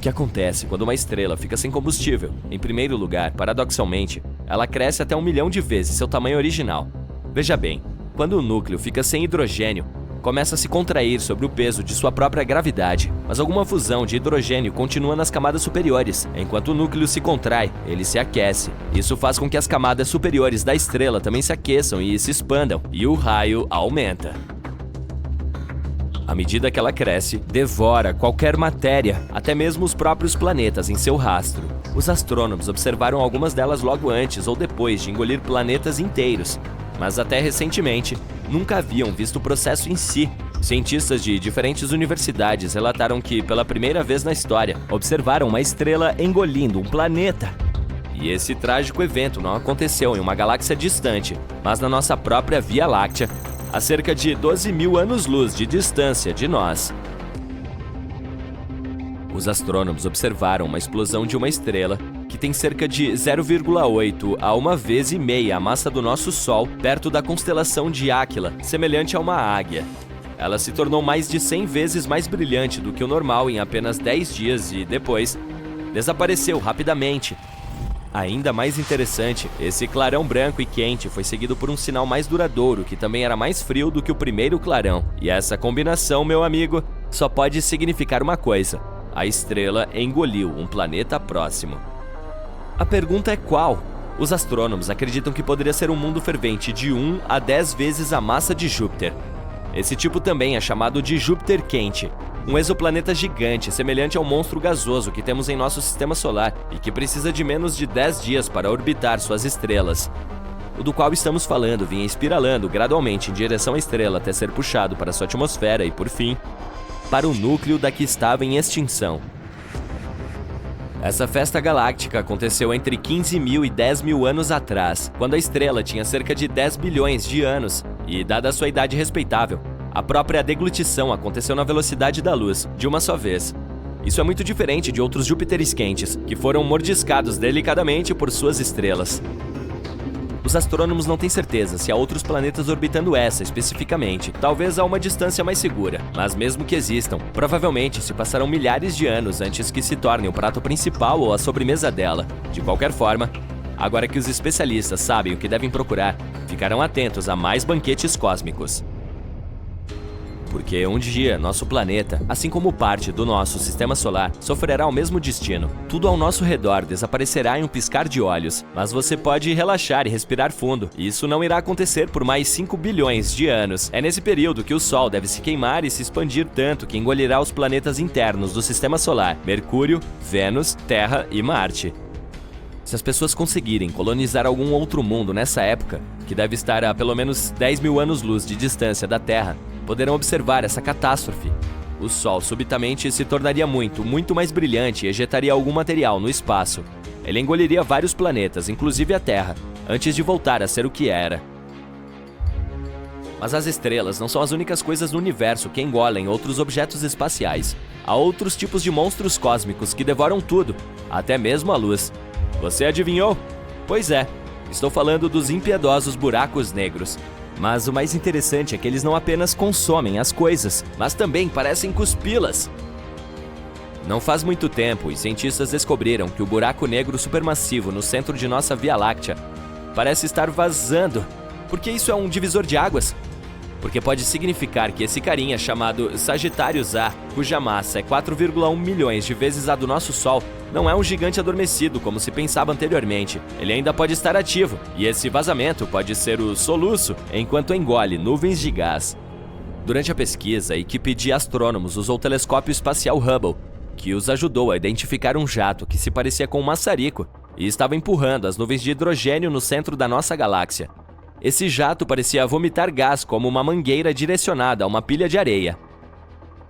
que acontece quando uma estrela fica sem combustível? Em primeiro lugar, paradoxalmente, ela cresce até 1 milhão de vezes seu tamanho original. Veja bem, quando o núcleo fica sem hidrogênio, começa a se contrair sobre o peso de sua própria gravidade, mas alguma fusão de hidrogênio continua nas camadas superiores. Enquanto o núcleo se contrai, ele se aquece. Isso faz com que as camadas superiores da estrela também se aqueçam e se expandam, e o raio aumenta. À medida que ela cresce, devora qualquer matéria, até mesmo os próprios planetas em seu rastro. Os astrônomos observaram algumas delas logo antes ou depois de engolir planetas inteiros, mas até recentemente nunca haviam visto o processo em si. Cientistas de diferentes universidades relataram que, pela primeira vez na história, observaram uma estrela engolindo um planeta. E esse trágico evento não aconteceu em uma galáxia distante, mas na nossa própria Via Láctea, a cerca de 12 mil anos-luz de distância de nós. Os astrônomos observaram uma explosão de uma estrela que tem cerca de 0,8 a 1,5 vezes a massa do nosso Sol, perto da constelação de Áquila, semelhante a uma águia. Ela se tornou mais de 100 vezes mais brilhante do que o normal em apenas 10 dias e, depois, desapareceu rapidamente. Ainda mais interessante, esse clarão branco e quente foi seguido por um sinal mais duradouro que também era mais frio do que o primeiro clarão. E essa combinação, meu amigo, só pode significar uma coisa: a estrela engoliu um planeta próximo. A pergunta é qual? Os astrônomos acreditam que poderia ser um mundo fervente de 1 a 10 vezes a massa de Júpiter. Esse tipo também é chamado de Júpiter quente, um exoplaneta gigante semelhante ao monstro gasoso que temos em nosso sistema solar e que precisa de menos de 10 dias para orbitar suas estrelas. O do qual estamos falando vinha espiralando gradualmente em direção à estrela até ser puxado para sua atmosfera e, por fim, para o núcleo da que estava em extinção. Essa festa galáctica aconteceu entre 15 mil e 10 mil anos atrás, quando a estrela tinha cerca de 10 bilhões de anos, e, dada a sua idade respeitável, a própria deglutição aconteceu na velocidade da luz, de uma só vez. Isso é muito diferente de outros Júpiteres quentes, que foram mordiscados delicadamente por suas estrelas. Os astrônomos não têm certeza se há outros planetas orbitando essa especificamente, talvez a uma distância mais segura, mas mesmo que existam, provavelmente se passarão milhares de anos antes que se torne o prato principal ou a sobremesa dela. De qualquer forma, agora que os especialistas sabem o que devem procurar, ficarão atentos a mais banquetes cósmicos. Porque um dia, nosso planeta, assim como parte do nosso sistema solar, sofrerá o mesmo destino. Tudo ao nosso redor desaparecerá em um piscar de olhos, mas você pode relaxar e respirar fundo. Isso não irá acontecer por mais 5 bilhões de anos. É nesse período que o Sol deve se queimar e se expandir tanto que engolirá os planetas internos do sistema solar: Mercúrio, Vênus, Terra e Marte. Se as pessoas conseguirem colonizar algum outro mundo nessa época, que deve estar a pelo menos 10 mil anos-luz de distância da Terra, poderão observar essa catástrofe. O Sol subitamente se tornaria muito mais brilhante e ejetaria algum material no espaço. Ele engoliria vários planetas, inclusive a Terra, antes de voltar a ser o que era. Mas as estrelas não são as únicas coisas no universo que engolem outros objetos espaciais. Há outros tipos de monstros cósmicos que devoram tudo, até mesmo a luz. Você adivinhou? Pois é, estou falando dos impiedosos buracos negros. Mas o mais interessante é que eles não apenas consomem as coisas, mas também parecem cuspi-las. Não faz muito tempo, os cientistas descobriram que o buraco negro supermassivo no centro de nossa Via Láctea parece estar vazando. Por que isso é um divisor de águas? Porque pode significar que esse carinha chamado Sagitários A, cuja massa é 4,1 milhões de vezes a do nosso Sol, não é um gigante adormecido como se pensava anteriormente. Ele ainda pode estar ativo, e esse vazamento pode ser o soluço enquanto engole nuvens de gás. Durante a pesquisa, a equipe de astrônomos usou o telescópio espacial Hubble, que os ajudou a identificar um jato que se parecia com um maçarico e estava empurrando as nuvens de hidrogênio no centro da nossa galáxia. Esse jato parecia vomitar gás como uma mangueira direcionada a uma pilha de areia.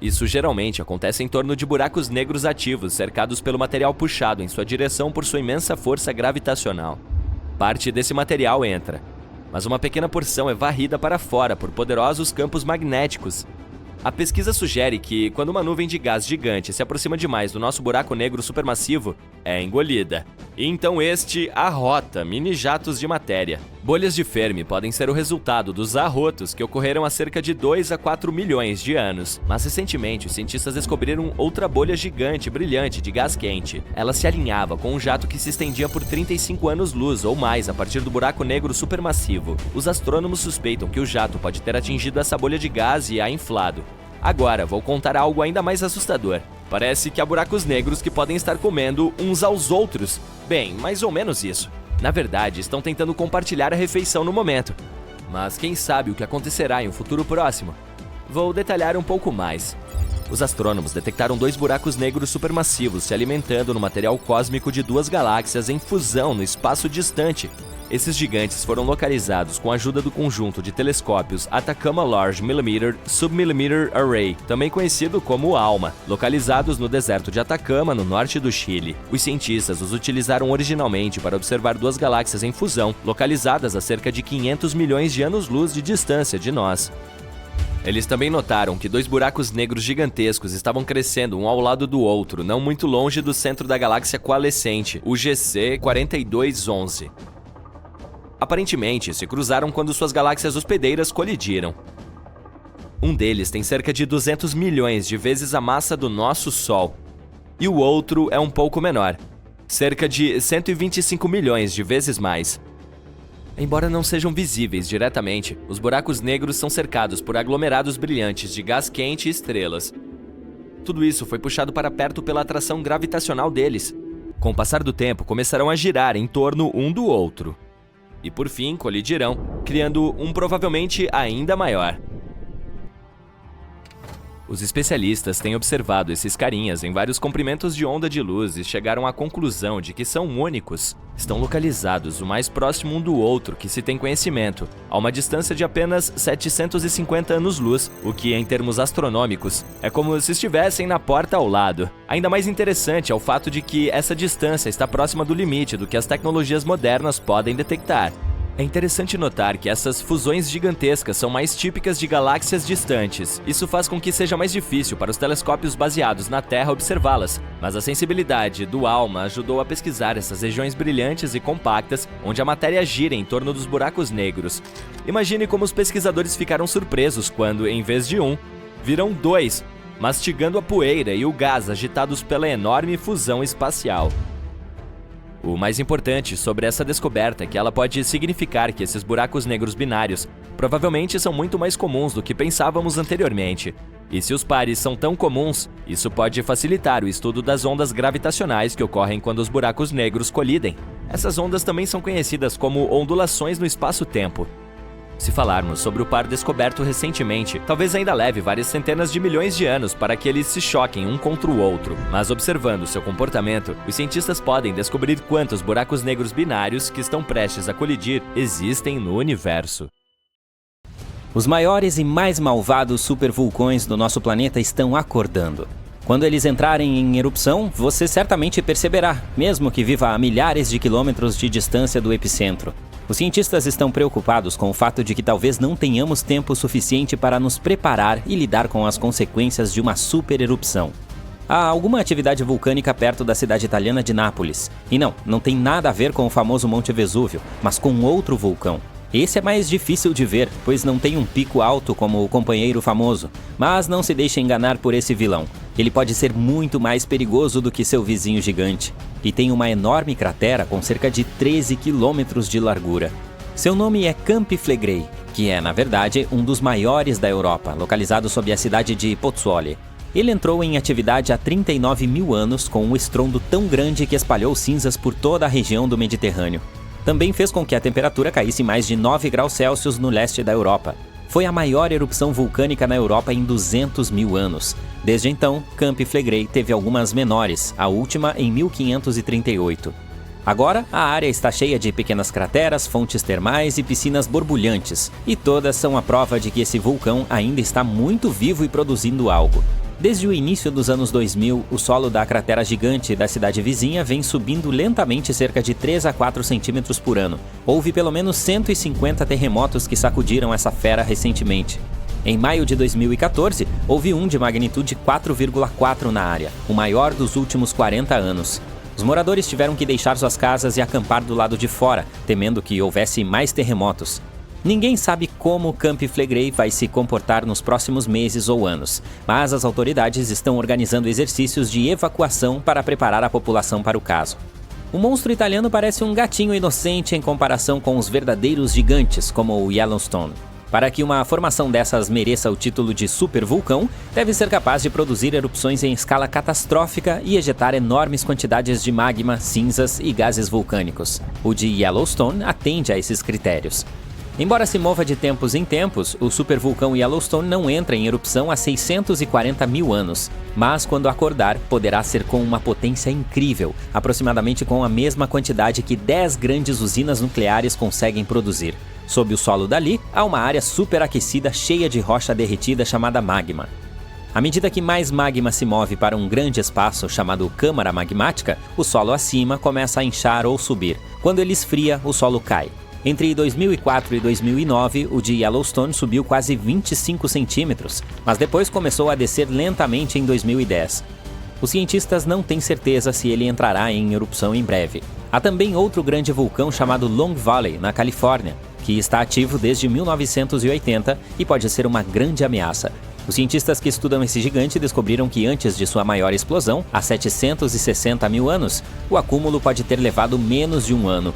Isso geralmente acontece em torno de buracos negros ativos, cercados pelo material puxado em sua direção por sua imensa força gravitacional. Parte desse material entra, mas uma pequena porção é varrida para fora por poderosos campos magnéticos. A pesquisa sugere que, quando uma nuvem de gás gigante se aproxima demais do nosso buraco negro supermassivo, é engolida. E então este arrota mini-jatos de matéria, Bolhas de Fermi podem ser o resultado dos arrotos que ocorreram há cerca de 2 a 4 milhões de anos. Mas recentemente, os cientistas descobriram outra bolha gigante brilhante de gás quente. Ela se alinhava com um jato que se estendia por 35 anos-luz ou mais a partir do buraco negro supermassivo. Os astrônomos suspeitam que o jato pode ter atingido essa bolha de gás e a inflado. Agora, vou contar algo ainda mais assustador. Parece que há buracos negros que podem estar comendo uns aos outros. Bem, mais ou menos isso. Na verdade, estão tentando compartilhar a refeição no momento. Mas quem sabe o que acontecerá em um futuro próximo? Vou detalhar um pouco mais. Os astrônomos detectaram 2 buracos negros supermassivos se alimentando no material cósmico de 2 galáxias em fusão no espaço distante. Esses gigantes foram localizados com a ajuda do conjunto de telescópios Atacama Large Millimeter Submillimeter Array, também conhecido como ALMA, localizados no deserto de Atacama, no norte do Chile. Os cientistas os utilizaram originalmente para observar 2 galáxias em fusão, localizadas a cerca de 500 milhões de anos-luz de distância de nós. Eles também notaram que 2 buracos negros gigantescos estavam crescendo um ao lado do outro, não muito longe do centro da galáxia coalescente, o GC 4211. Aparentemente, se cruzaram quando suas galáxias hospedeiras colidiram. Um deles tem cerca de 200 milhões de vezes a massa do nosso Sol, e o outro é um pouco menor, cerca de 125 milhões de vezes mais. Embora não sejam visíveis diretamente, os buracos negros são cercados por aglomerados brilhantes de gás quente e estrelas. Tudo isso foi puxado para perto pela atração gravitacional deles. Com o passar do tempo, começarão a girar em torno um do outro. E por fim, colidirão, criando um provavelmente ainda maior. Os especialistas têm observado esses carinhas em vários comprimentos de onda de luz e chegaram à conclusão de que são únicos. Estão localizados o mais próximo um do outro que se tem conhecimento, a uma distância de apenas 750 anos-luz, o que, em termos astronômicos, é como se estivessem na porta ao lado. Ainda mais interessante é o fato de que essa distância está próxima do limite do que as tecnologias modernas podem detectar. É interessante notar que essas fusões gigantescas são mais típicas de galáxias distantes. Isso faz com que seja mais difícil para os telescópios baseados na Terra observá-las, mas a sensibilidade do ALMA ajudou a pesquisar essas regiões brilhantes e compactas onde a matéria gira em torno dos buracos negros. Imagine como os pesquisadores ficaram surpresos quando, em vez de um, viram 2, mastigando a poeira e o gás agitados pela enorme fusão espacial. O mais importante sobre essa descoberta é que ela pode significar que esses buracos negros binários provavelmente são muito mais comuns do que pensávamos anteriormente. E se os pares são tão comuns, isso pode facilitar o estudo das ondas gravitacionais que ocorrem quando os buracos negros colidem. Essas ondas também são conhecidas como ondulações no espaço-tempo. Se falarmos sobre o par descoberto recentemente, talvez ainda leve várias centenas de milhões de anos para que eles se choquem um contra o outro. Mas observando seu comportamento, os cientistas podem descobrir quantos buracos negros binários que estão prestes a colidir existem no universo. Os maiores e mais malvados supervulcões do nosso planeta estão acordando. Quando eles entrarem em erupção, você certamente perceberá, mesmo que viva a milhares de quilômetros de distância do epicentro. Os cientistas estão preocupados com o fato de que talvez não tenhamos tempo suficiente para nos preparar e lidar com as consequências de uma supererupção. Há alguma atividade vulcânica perto da cidade italiana de Nápoles. E não tem nada a ver com o famoso Monte Vesúvio, mas com outro vulcão. Esse é mais difícil de ver, pois não tem um pico alto como o companheiro famoso. Mas não se deixe enganar por esse vilão. Ele pode ser muito mais perigoso do que seu vizinho gigante. E tem uma enorme cratera com cerca de 13 quilômetros de largura. Seu nome é Campi Flegrei, que é, na verdade, um dos maiores da Europa, localizado sob a cidade de Pozzuoli. Ele entrou em atividade há 39 mil anos com um estrondo tão grande que espalhou cinzas por toda a região do Mediterrâneo. Também fez com que a temperatura caísse mais de 9 graus Celsius no leste da Europa. Foi a maior erupção vulcânica na Europa em 200 mil anos. Desde então, Campi Flegrei teve algumas menores, a última em 1538. Agora, a área está cheia de pequenas crateras, fontes termais e piscinas borbulhantes, e todas são a prova de que esse vulcão ainda está muito vivo e produzindo algo. Desde o início dos anos 2000, o solo da cratera gigante da cidade vizinha vem subindo lentamente cerca de 3 a 4 centímetros por ano. Houve pelo menos 150 terremotos que sacudiram essa fera recentemente. Em maio de 2014, houve um de magnitude 4,4 na área, o maior dos últimos 40 anos. Os moradores tiveram que deixar suas casas e acampar do lado de fora, temendo que houvesse mais terremotos. Ninguém sabe como Camp Flegrei vai se comportar nos próximos meses ou anos, mas as autoridades estão organizando exercícios de evacuação para preparar a população para o caso. O monstro italiano parece um gatinho inocente em comparação com os verdadeiros gigantes, como o Yellowstone. Para que uma formação dessas mereça o título de supervulcão, deve ser capaz de produzir erupções em escala catastrófica e ejetar enormes quantidades de magma, cinzas e gases vulcânicos. O de Yellowstone atende a esses critérios. Embora se mova de tempos em tempos, o supervulcão Yellowstone não entra em erupção há 640 mil anos, mas quando acordar, poderá ser com uma potência incrível, aproximadamente com a mesma quantidade que 10 grandes usinas nucleares conseguem produzir. Sob o solo dali, há uma área superaquecida cheia de rocha derretida chamada magma. À medida que mais magma se move para um grande espaço chamado câmara magmática, o solo acima começa a inchar ou subir. Quando ele esfria, o solo cai. Entre 2004 e 2009, o de Yellowstone subiu quase 25 centímetros, mas depois começou a descer lentamente em 2010. Os cientistas não têm certeza se ele entrará em erupção em breve. Há também outro grande vulcão chamado Long Valley, na Califórnia, que está ativo desde 1980 e pode ser uma grande ameaça. Os cientistas que estudam esse gigante descobriram que antes de sua maior explosão, há 760 mil anos, o acúmulo pode ter levado menos de um ano.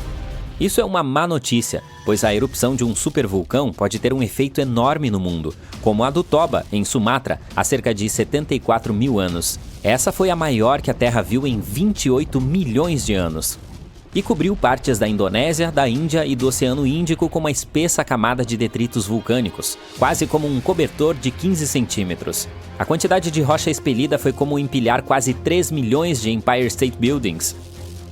Isso é uma má notícia, pois a erupção de um supervulcão pode ter um efeito enorme no mundo, como a do Toba, em Sumatra, há cerca de 74 mil anos. Essa foi a maior que a Terra viu em 28 milhões de anos. E cobriu partes da Indonésia, da Índia e do Oceano Índico com uma espessa camada de detritos vulcânicos, quase como um cobertor de 15 centímetros. A quantidade de rocha expelida foi como empilhar quase 3 milhões de Empire State Buildings.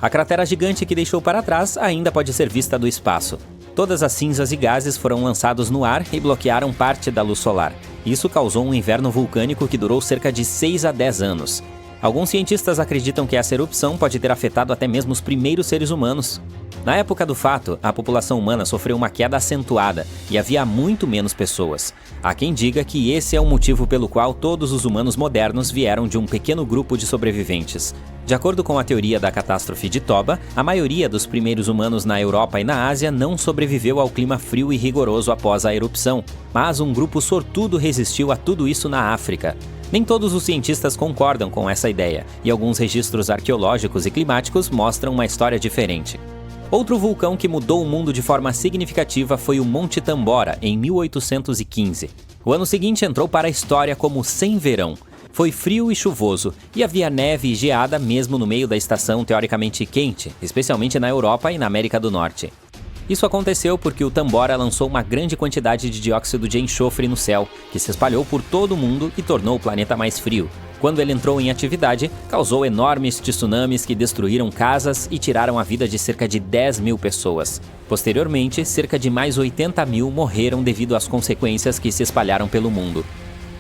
A cratera gigante que deixou para trás ainda pode ser vista do espaço. Todas as cinzas e gases foram lançados no ar e bloquearam parte da luz solar. Isso causou um inverno vulcânico que durou cerca de 6 a 10 anos. Alguns cientistas acreditam que essa erupção pode ter afetado até mesmo os primeiros seres humanos. Na época do fato, a população humana sofreu uma queda acentuada e havia muito menos pessoas. Há quem diga que esse é o motivo pelo qual todos os humanos modernos vieram de um pequeno grupo de sobreviventes. De acordo com a teoria da catástrofe de Toba, a maioria dos primeiros humanos na Europa e na Ásia não sobreviveu ao clima frio e rigoroso após a erupção, mas um grupo sortudo resistiu a tudo isso na África. Nem todos os cientistas concordam com essa ideia, e alguns registros arqueológicos e climáticos mostram uma história diferente. Outro vulcão que mudou o mundo de forma significativa foi o Monte Tambora, em 1815. O ano seguinte entrou para a história como sem verão. Foi frio e chuvoso, e havia neve e geada mesmo no meio da estação teoricamente quente, especialmente na Europa e na América do Norte. Isso aconteceu porque o Tambora lançou uma grande quantidade de dióxido de enxofre no céu, que se espalhou por todo o mundo e tornou o planeta mais frio. Quando ele entrou em atividade, causou enormes tsunamis que destruíram casas e tiraram a vida de cerca de 10 mil pessoas. Posteriormente, cerca de mais 80 mil morreram devido às consequências que se espalharam pelo mundo.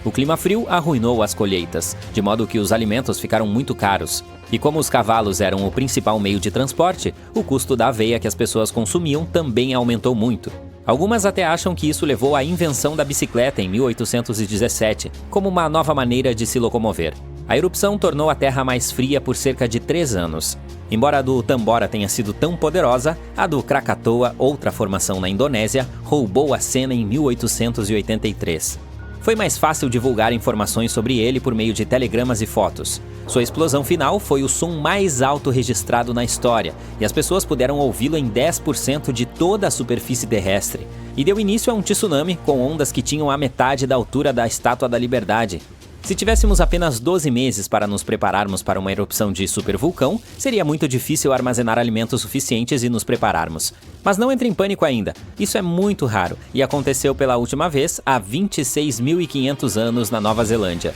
O clima frio arruinou as colheitas, de modo que os alimentos ficaram muito caros. E como os cavalos eram o principal meio de transporte, o custo da aveia que as pessoas consumiam também aumentou muito. Algumas até acham que isso levou à invenção da bicicleta em 1817, como uma nova maneira de se locomover. A erupção tornou a Terra mais fria por cerca de 3 anos. Embora a do Tambora tenha sido tão poderosa, a do Krakatoa, outra formação na Indonésia, roubou a cena em 1883. Foi mais fácil divulgar informações sobre ele por meio de telegramas e fotos. Sua explosão final foi o som mais alto registrado na história, e as pessoas puderam ouvi-lo em 10% de toda a superfície terrestre. E deu início a um tsunami com ondas que tinham a metade da altura da Estátua da Liberdade. Se tivéssemos apenas 12 meses para nos prepararmos para uma erupção de supervulcão, seria muito difícil armazenar alimentos suficientes e nos prepararmos. Mas não entre em pânico ainda, isso é muito raro e aconteceu pela última vez há 26.500 anos na Nova Zelândia.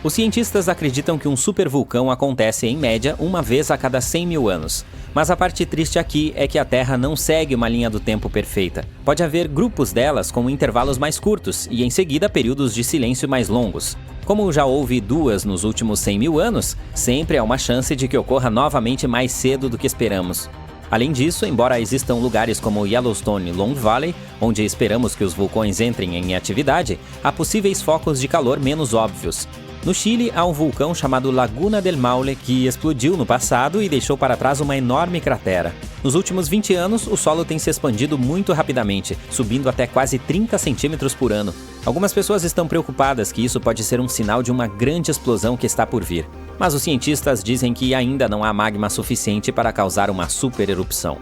Os cientistas acreditam que um supervulcão acontece em média uma vez a cada 100 mil anos. Mas a parte triste aqui é que a Terra não segue uma linha do tempo perfeita. Pode haver grupos delas com intervalos mais curtos e em seguida períodos de silêncio mais longos. Como já houve 2 nos últimos 100 mil anos, sempre há uma chance de que ocorra novamente mais cedo do que esperamos. Além disso, embora existam lugares como Yellowstone e Long Valley, onde esperamos que os vulcões entrem em atividade, há possíveis focos de calor menos óbvios. No Chile, há um vulcão chamado Laguna del Maule que explodiu no passado e deixou para trás uma enorme cratera. Nos últimos 20 anos, o solo tem se expandido muito rapidamente, subindo até quase 30 centímetros por ano. Algumas pessoas estão preocupadas que isso pode ser um sinal de uma grande explosão que está por vir. Mas os cientistas dizem que ainda não há magma suficiente para causar uma supererupção.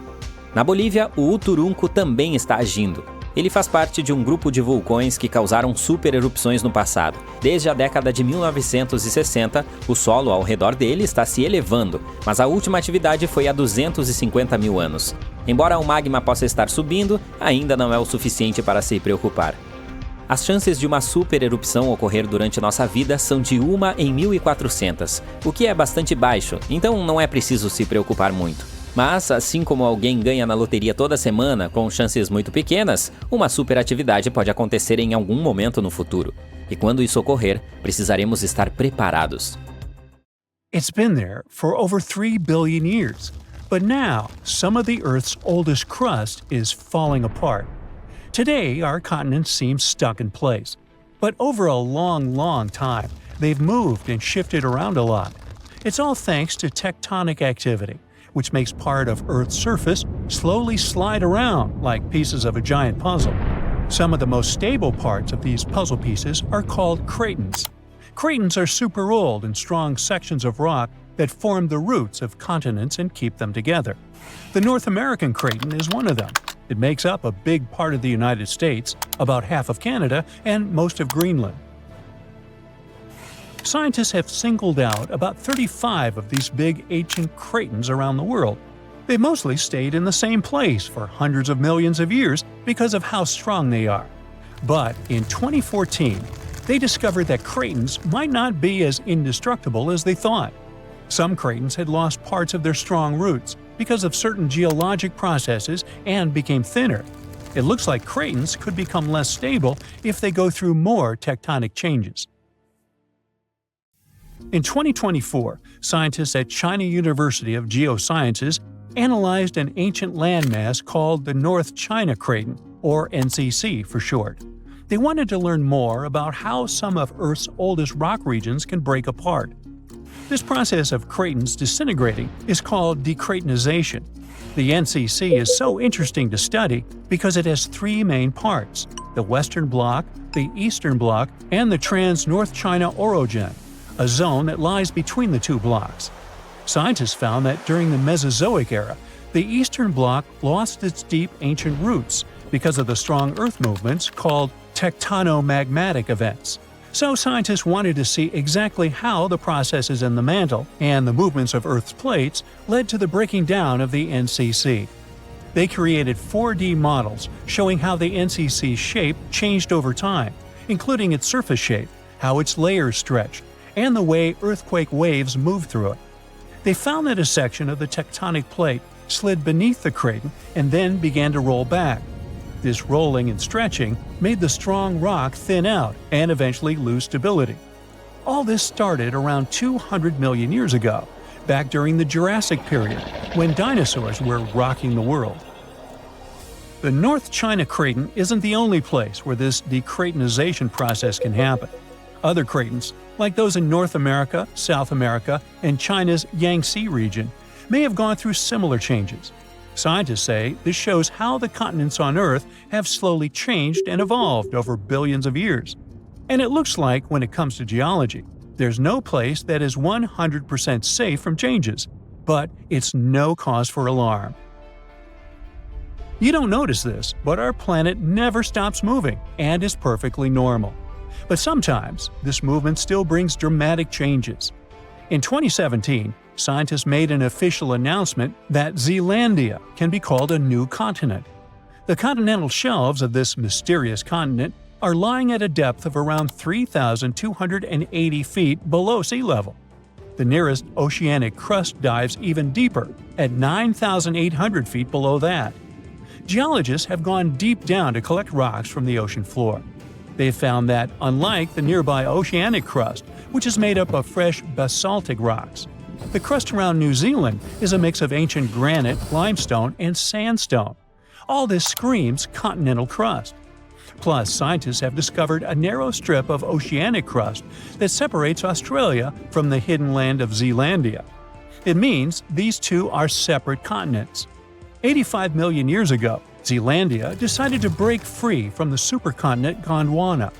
Na Bolívia, o Uturunco também está agindo. Ele faz parte de um grupo de vulcões que causaram supererupções no passado. Desde a década de 1960, o solo ao redor dele está se elevando, mas a última atividade foi há 250 mil anos. Embora o magma possa estar subindo, ainda não é o suficiente para se preocupar. As chances de uma supererupção ocorrer durante nossa vida são de 1 em 1400, o que é bastante baixo, então não é preciso se preocupar muito. Mas, assim como alguém ganha na loteria toda semana com chances muito pequenas, uma superatividade pode acontecer em algum momento no futuro. E quando isso ocorrer, precisaremos estar preparados. It's been there for over 3 billion years, but now some of the Earth's oldest crust is falling apart. Today, our continents seem stuck in place, but over a long time, they've moved and shifted around a lot. It's all thanks to tectonic activity, which makes part of Earth's surface slowly slide around like pieces of a giant puzzle. Some of the most stable parts of these puzzle pieces are called cratons. Cratons are super old and strong sections of rock that form the roots of continents and keep them together. The North American craton is one of them. It makes up a big part of the United States, about half of Canada, and most of Greenland. Scientists have singled out about 35 of these big ancient cratons around the world. They've mostly stayed in the same place for hundreds of millions of years because of how strong they are. But in 2014, they discovered that cratons might not be as indestructible as they thought. Some cratons had lost parts of their strong roots because of certain geologic processes and became thinner. It looks like cratons could become less stable if they go through more tectonic changes. In 2024, scientists at China University of Geosciences analyzed an ancient landmass called the North China Craton, or NCC for short. They wanted to learn more about how some of Earth's oldest rock regions can break apart. This process of cratons disintegrating is called decratonization. The NCC is so interesting to study because it has 3 main parts: the Western Bloc, the Eastern Bloc, and the Trans-North China Orogen, a zone that lies between the 2 blocks. Scientists found that during the Mesozoic era, the Eastern Bloc lost its deep ancient roots because of the strong Earth movements called tectonomagmatic events. So scientists wanted to see exactly how the processes in the mantle and the movements of Earth's plates led to the breaking down of the NCC. They created 4D models showing how the NCC's shape changed over time, including its surface shape, how its layers stretched, and the way earthquake waves moved through it. They found that a section of the tectonic plate slid beneath the craton and then began to roll back. This rolling and stretching made the strong rock thin out and eventually lose stability. All this started around 200 million years ago, back during the Jurassic period, when dinosaurs were rocking the world. The North China Craton isn't the only place where this decratonization process can happen. Other cratons, like those in North America, South America, and China's Yangtze region, may have gone through similar changes. Scientists say this shows how the continents on Earth have slowly changed and evolved over billions of years. And it looks like, when it comes to geology, there's no place that is 100% safe from changes, but it's no cause for alarm. You don't notice this, but our planet never stops moving and is perfectly normal. But sometimes, this movement still brings dramatic changes. In 2017, scientists made an official announcement that Zealandia can be called a new continent. The continental shelves of this mysterious continent are lying at a depth of around 3,280 feet below sea level. The nearest oceanic crust dives even deeper, at 9,800 feet below that. Geologists have gone deep down to collect rocks from the ocean floor. They've found that, unlike the nearby oceanic crust, which is made up of fresh basaltic rocks, the crust around New Zealand is a mix of ancient granite, limestone, and sandstone. All this screams continental crust. Plus, scientists have discovered a narrow strip of oceanic crust that separates Australia from the hidden land of Zealandia. It means these two are separate continents. 85 million years ago, Zealandia decided to break free from the supercontinent Gondwana.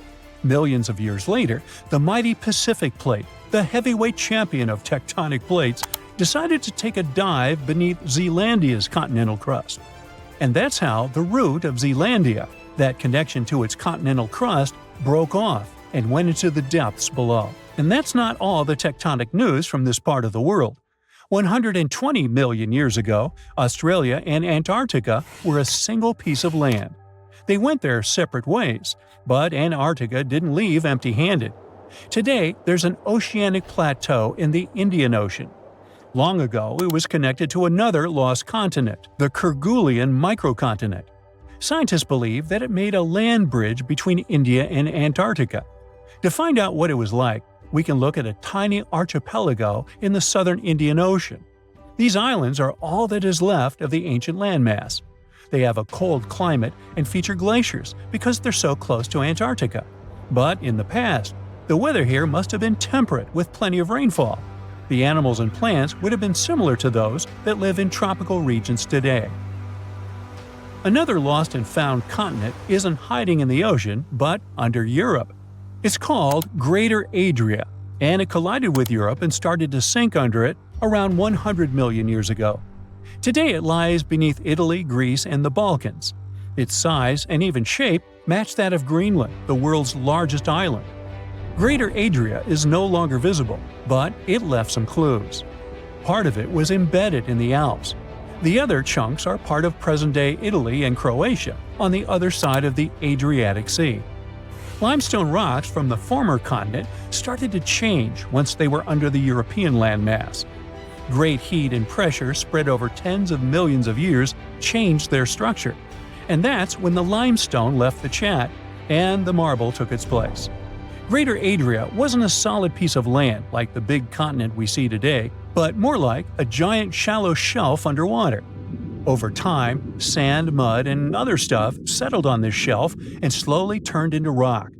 Millions of years later, the mighty Pacific Plate, the heavyweight champion of tectonic plates, decided to take a dive beneath Zealandia's continental crust. And that's how the root of Zealandia, that connection to its continental crust, broke off and went into the depths below. And that's not all the tectonic news from this part of the world. 120 million years ago, Australia and Antarctica were a single piece of land. They went their separate ways, but Antarctica didn't leave empty-handed. Today, there's an oceanic plateau in the Indian Ocean. Long ago, it was connected to another lost continent, the Kerguelen microcontinent. Scientists believe that it made a land bridge between India and Antarctica. To find out what it was like, we can look at a tiny archipelago in the southern Indian Ocean. These islands are all that is left of the ancient landmass. They have a cold climate and feature glaciers because they're so close to Antarctica. But in the past, the weather here must have been temperate with plenty of rainfall. The animals and plants would have been similar to those that live in tropical regions today. Another lost and found continent isn't hiding in the ocean, but under Europe. It's called Greater Adria, and it collided with Europe and started to sink under it around 100 million years ago. Today it lies beneath Italy, Greece, and the Balkans. Its size and even shape match that of Greenland, the world's largest island. Greater Adria is no longer visible, but it left some clues. Part of it was embedded in the Alps. The other chunks are part of present-day Italy and Croatia, on the other side of the Adriatic Sea. Limestone rocks from the former continent started to change once they were under the European landmass. Great heat and pressure spread over tens of millions of years changed their structure. And that's when the limestone left the chat and the marble took its place. Greater Adria wasn't a solid piece of land like the big continent we see today, but more like a giant shallow shelf underwater. Over time, sand, mud, and other stuff settled on this shelf and slowly turned into rock.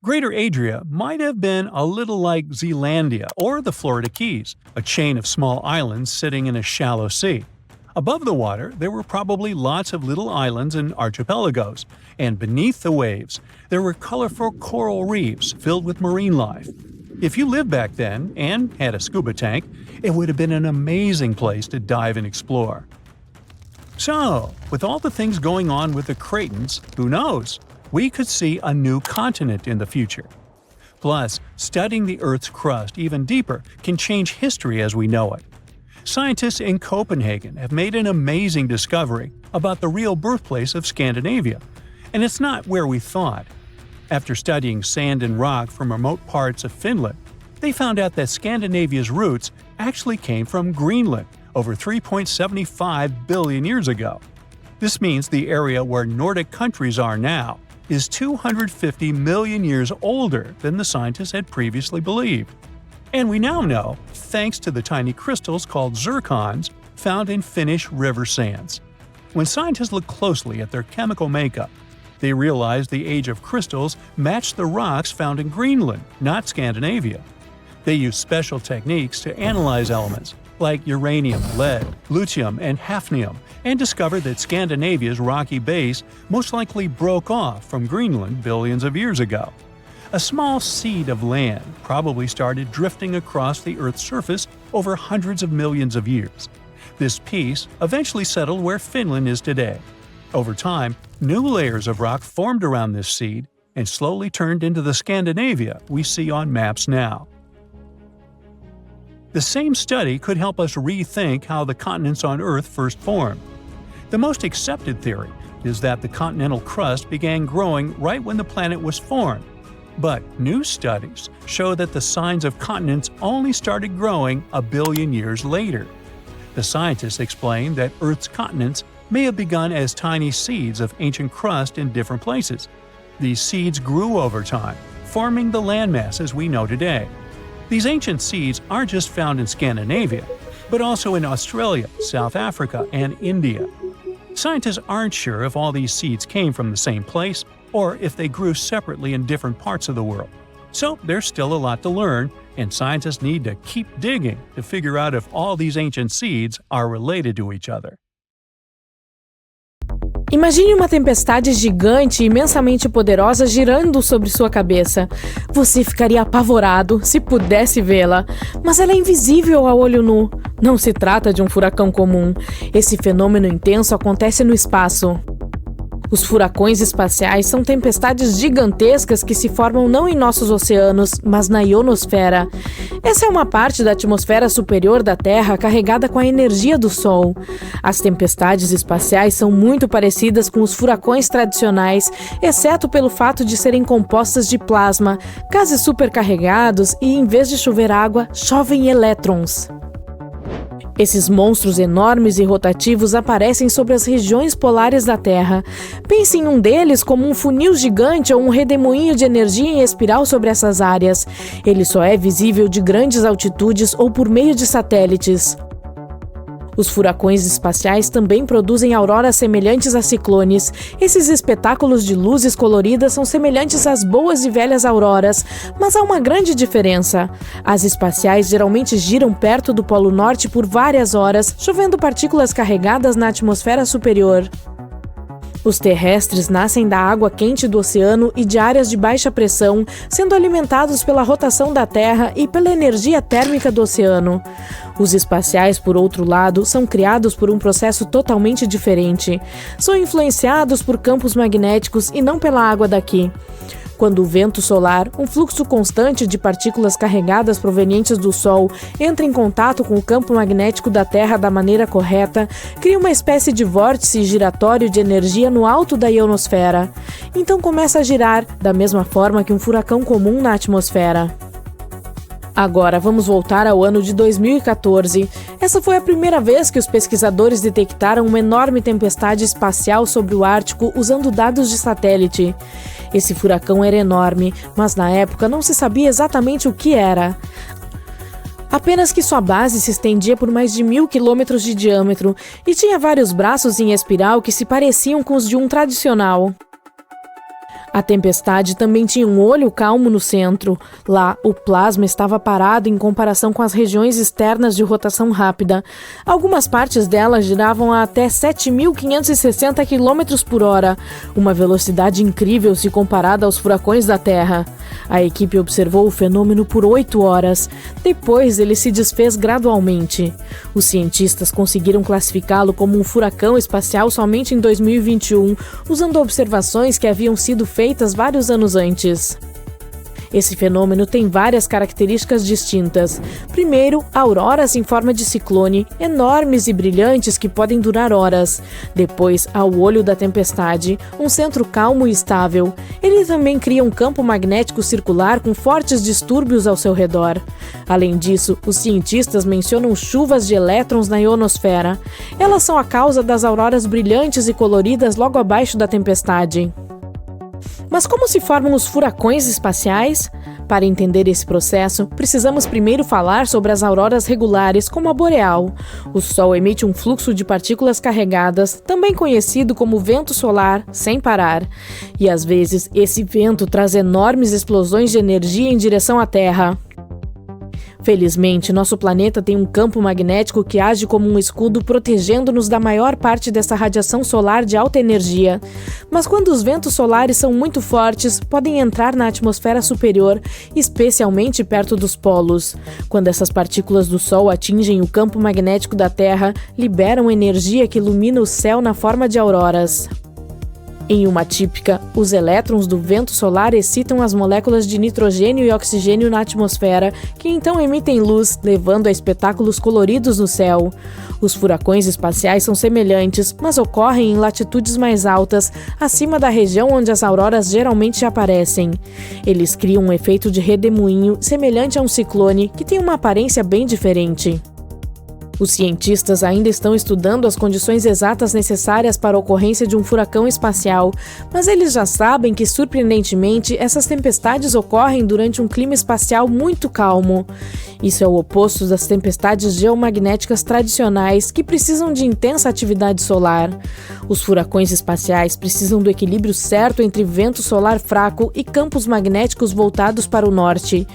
Greater Adria might have been a little like Zealandia or the Florida Keys, a chain of small islands sitting in a shallow sea. Above the water, there were probably lots of little islands and archipelagos, and beneath the waves, there were colorful coral reefs filled with marine life. If you lived back then and had a scuba tank, it would have been an amazing place to dive and explore. So, with all the things going on with the Cratons, who knows? We could see a new continent in the future. Plus, studying the Earth's crust even deeper can change history as we know it. Scientists in Copenhagen have made an amazing discovery about the real birthplace of Scandinavia, and it's not where we thought. After studying sand and rock from remote parts of Finland, they found out that Scandinavia's roots actually came from Greenland over 3.75 billion years ago. This means the area where Nordic countries are now is 250 million years older than the scientists had previously believed. And we now know, thanks to the tiny crystals called zircons found in Finnish river sands. When scientists looked closely at their chemical makeup, they realized the age of crystals matched the rocks found in Greenland, not Scandinavia. They used special techniques to analyze elements like uranium, lead, lutetium, and hafnium, and discovered that Scandinavia's rocky base most likely broke off from Greenland billions of years ago. A small seed of land probably started drifting across the Earth's surface over hundreds of millions of years. This piece eventually settled where Finland is today. Over time, new layers of rock formed around this seed and slowly turned into the Scandinavia we see on maps now. The same study could help us rethink how the continents on Earth first formed. The most accepted theory is that the continental crust began growing right when the planet was formed. But new studies show that the signs of continents only started growing a billion years later. The scientists explain that Earth's continents may have begun as tiny seeds of ancient crust in different places. These seeds grew over time, forming the landmasses we know today. These ancient seeds aren't just found in Scandinavia, but also in Australia, South Africa, and India. Scientists aren't sure if all these seeds came from the same place or if they grew separately in different parts of the world. So there's still a lot to learn, and scientists need to keep digging to figure out if all these ancient seeds are related to each other. Imagine uma tempestade gigante e imensamente poderosa girando sobre sua cabeça. Você ficaria apavorado se pudesse vê-la, mas ela é invisível a olho nu. Não se trata de um furacão comum. Esse fenômeno intenso acontece no espaço. Os furacões espaciais são tempestades gigantescas que se formam não em nossos oceanos, mas na ionosfera. Essa é uma parte da atmosfera superior da Terra carregada com a energia do Sol. As tempestades espaciais são muito parecidas com os furacões tradicionais, exceto pelo fato de serem compostas de plasma, gases supercarregados e, em vez de chover água, chovem elétrons. Esses monstros enormes e rotativos aparecem sobre as regiões polares da Terra. Pense em um deles como um funil gigante ou um redemoinho de energia em espiral sobre essas áreas. Ele só é visível de grandes altitudes ou por meio de satélites. Os furacões espaciais também produzem auroras semelhantes a ciclones. Esses espetáculos de luzes coloridas são semelhantes às boas e velhas auroras, mas há uma grande diferença. As espaciais geralmente giram perto do Polo Norte por várias horas, chovendo partículas carregadas na atmosfera superior. Os terrestres nascem da água quente do oceano e de áreas de baixa pressão, sendo alimentados pela rotação da Terra e pela energia térmica do oceano. Os espaciais, por outro lado, são criados por um processo totalmente diferente. São influenciados por campos magnéticos e não pela água daqui. Quando o vento solar, um fluxo constante de partículas carregadas provenientes do Sol, entra em contato com o campo magnético da Terra da maneira correta, cria uma espécie de vórtice giratório de energia no alto da ionosfera. Então começa a girar, da mesma forma que um furacão comum na atmosfera. Agora vamos voltar ao ano de 2014. Essa foi a primeira vez que os pesquisadores detectaram uma enorme tempestade espacial sobre o Ártico usando dados de satélite. Esse furacão era enorme, mas na época não se sabia exatamente o que era. Apenas que sua base se estendia por mais de 1.000 quilômetros de diâmetro e tinha vários braços em espiral que se pareciam com os de um tradicional. A tempestade também tinha um olho calmo no centro. Lá, o plasma estava parado em comparação com as regiões externas de rotação rápida. Algumas partes dela giravam a até 7.560 km por hora, uma velocidade incrível se comparada aos furacões da Terra. A equipe observou o fenômeno por 8 horas. Depois, ele se desfez gradualmente. Os cientistas conseguiram classificá-lo como um furacão espacial somente em 2021, usando observações que haviam sido feitas vários anos antes. Esse fenômeno tem várias características distintas. Primeiro, auroras em forma de ciclone, enormes e brilhantes que podem durar horas. Depois, há o olho da tempestade, um centro calmo e estável. Ele também cria um campo magnético circular com fortes distúrbios ao seu redor. Além disso, os cientistas mencionam chuvas de elétrons na ionosfera. Elas são a causa das auroras brilhantes e coloridas logo abaixo da tempestade. Mas como se formam os furacões espaciais? Para entender esse processo, precisamos primeiro falar sobre as auroras regulares, como a boreal. O Sol emite um fluxo de partículas carregadas, também conhecido como vento solar, sem parar. E às vezes, esse vento traz enormes explosões de energia em direção à Terra. Felizmente, nosso planeta tem um campo magnético que age como um escudo protegendo-nos da maior parte dessa radiação solar de alta energia. Mas quando os ventos solares são muito fortes, podem entrar na atmosfera superior, especialmente perto dos polos. Quando essas partículas do Sol atingem o campo magnético da Terra, liberam energia que ilumina o céu na forma de auroras. Em uma típica, os elétrons do vento solar excitam as moléculas de nitrogênio e oxigênio na atmosfera, que então emitem luz, levando a espetáculos coloridos no céu. Os furacões espaciais são semelhantes, mas ocorrem em latitudes mais altas, acima da região onde as auroras geralmente aparecem. Eles criam um efeito de redemoinho semelhante a um ciclone, que tem uma aparência bem diferente. Os cientistas ainda estão estudando as condições exatas necessárias para a ocorrência de um furacão espacial, mas eles já sabem que, surpreendentemente, essas tempestades ocorrem durante um clima espacial muito calmo. Isso é o oposto das tempestades geomagnéticas tradicionais, que precisam de intensa atividade solar. Os furacões espaciais precisam do equilíbrio certo entre vento solar fraco e campos magnéticos voltados para o norte.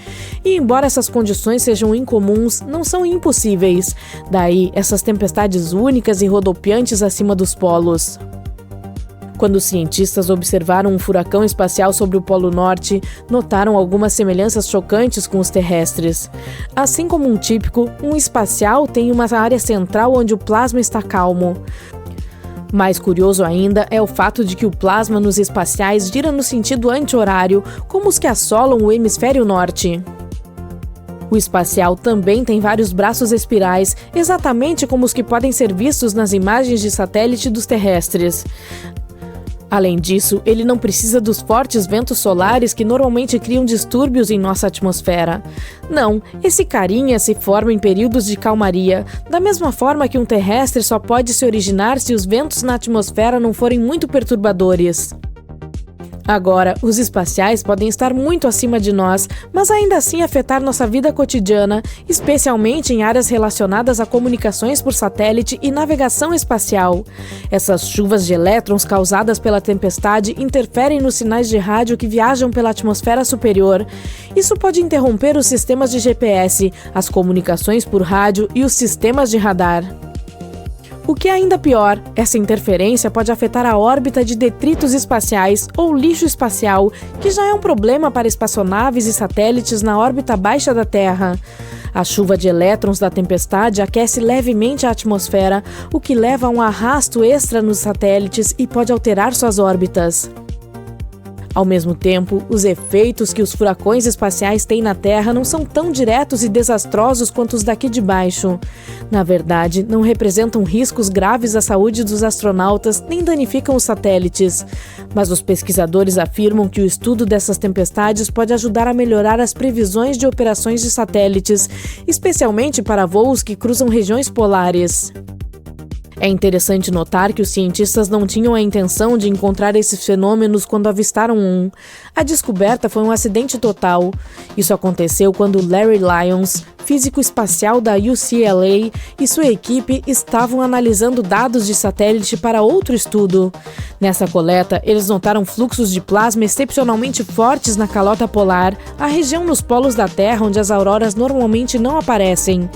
E embora essas condições sejam incomuns, não são impossíveis. Daí, essas tempestades únicas e rodopiantes acima dos polos. Quando os cientistas observaram um furacão espacial sobre o Polo Norte, notaram algumas semelhanças chocantes com os terrestres. Assim como um típico, um espacial tem uma área central onde o plasma está calmo. Mais curioso ainda é o fato de que o plasma nos espaciais gira no sentido anti-horário, como os que assolam o hemisfério norte. O espacial também tem vários braços espirais, exatamente como os que podem ser vistos nas imagens de satélite dos terrestres. Além disso, ele não precisa dos fortes ventos solares que normalmente criam distúrbios em nossa atmosfera. Não, esse carinha se forma em períodos de calmaria, da mesma forma que um terrestre só pode se originar se os ventos na atmosfera não forem muito perturbadores. Agora, os espaciais podem estar muito acima de nós, mas ainda assim afetar nossa vida cotidiana, especialmente em áreas relacionadas a comunicações por satélite e navegação espacial. Essas chuvas de elétrons causadas pela tempestade interferem nos sinais de rádio que viajam pela atmosfera superior. Isso pode interromper os sistemas de GPS, as comunicações por rádio e os sistemas de radar. O que é ainda pior, essa interferência pode afetar a órbita de detritos espaciais ou lixo espacial, que já é um problema para espaçonaves e satélites na órbita baixa da Terra. A chuva de elétrons da tempestade aquece levemente a atmosfera, o que leva a um arrasto extra nos satélites e pode alterar suas órbitas. Ao mesmo tempo, os efeitos que os furacões espaciais têm na Terra não são tão diretos e desastrosos quanto os daqui de baixo. Na verdade, não representam riscos graves à saúde dos astronautas nem danificam os satélites. Mas os pesquisadores afirmam que o estudo dessas tempestades pode ajudar a melhorar as previsões de operações de satélites, especialmente para voos que cruzam regiões polares. É interessante notar que os cientistas não tinham a intenção de encontrar esses fenômenos quando avistaram um. A descoberta foi um acidente total. Isso aconteceu quando Larry Lyons, físico espacial da UCLA, e sua equipe estavam analisando dados de satélite para outro estudo. Nessa coleta, eles notaram fluxos de plasma excepcionalmente fortes na calota polar, a região nos polos da Terra onde as auroras normalmente não aparecem.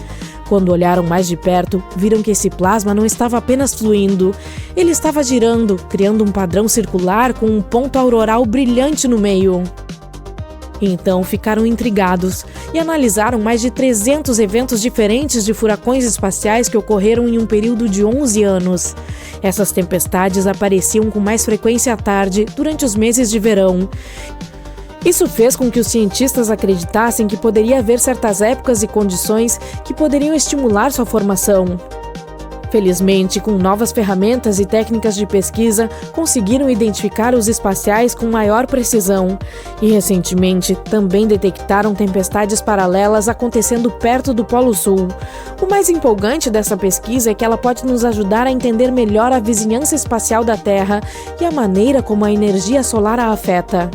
Quando olharam mais de perto, viram que esse plasma não estava apenas fluindo, ele estava girando, criando um padrão circular com um ponto auroral brilhante no meio. Então ficaram intrigados e analisaram mais de 300 eventos diferentes de furacões espaciais que ocorreram em um período de 11 anos. Essas tempestades apareciam com mais frequência à tarde, durante os meses de verão. Isso fez com que os cientistas acreditassem que poderia haver certas épocas e condições que poderiam estimular sua formação. Felizmente, com novas ferramentas e técnicas de pesquisa, conseguiram identificar os espaciais com maior precisão. E, recentemente, também detectaram tempestades paralelas acontecendo perto do Polo Sul. O mais empolgante dessa pesquisa é que ela pode nos ajudar a entender melhor a vizinhança espacial da Terra e a maneira como a energia solar a afeta.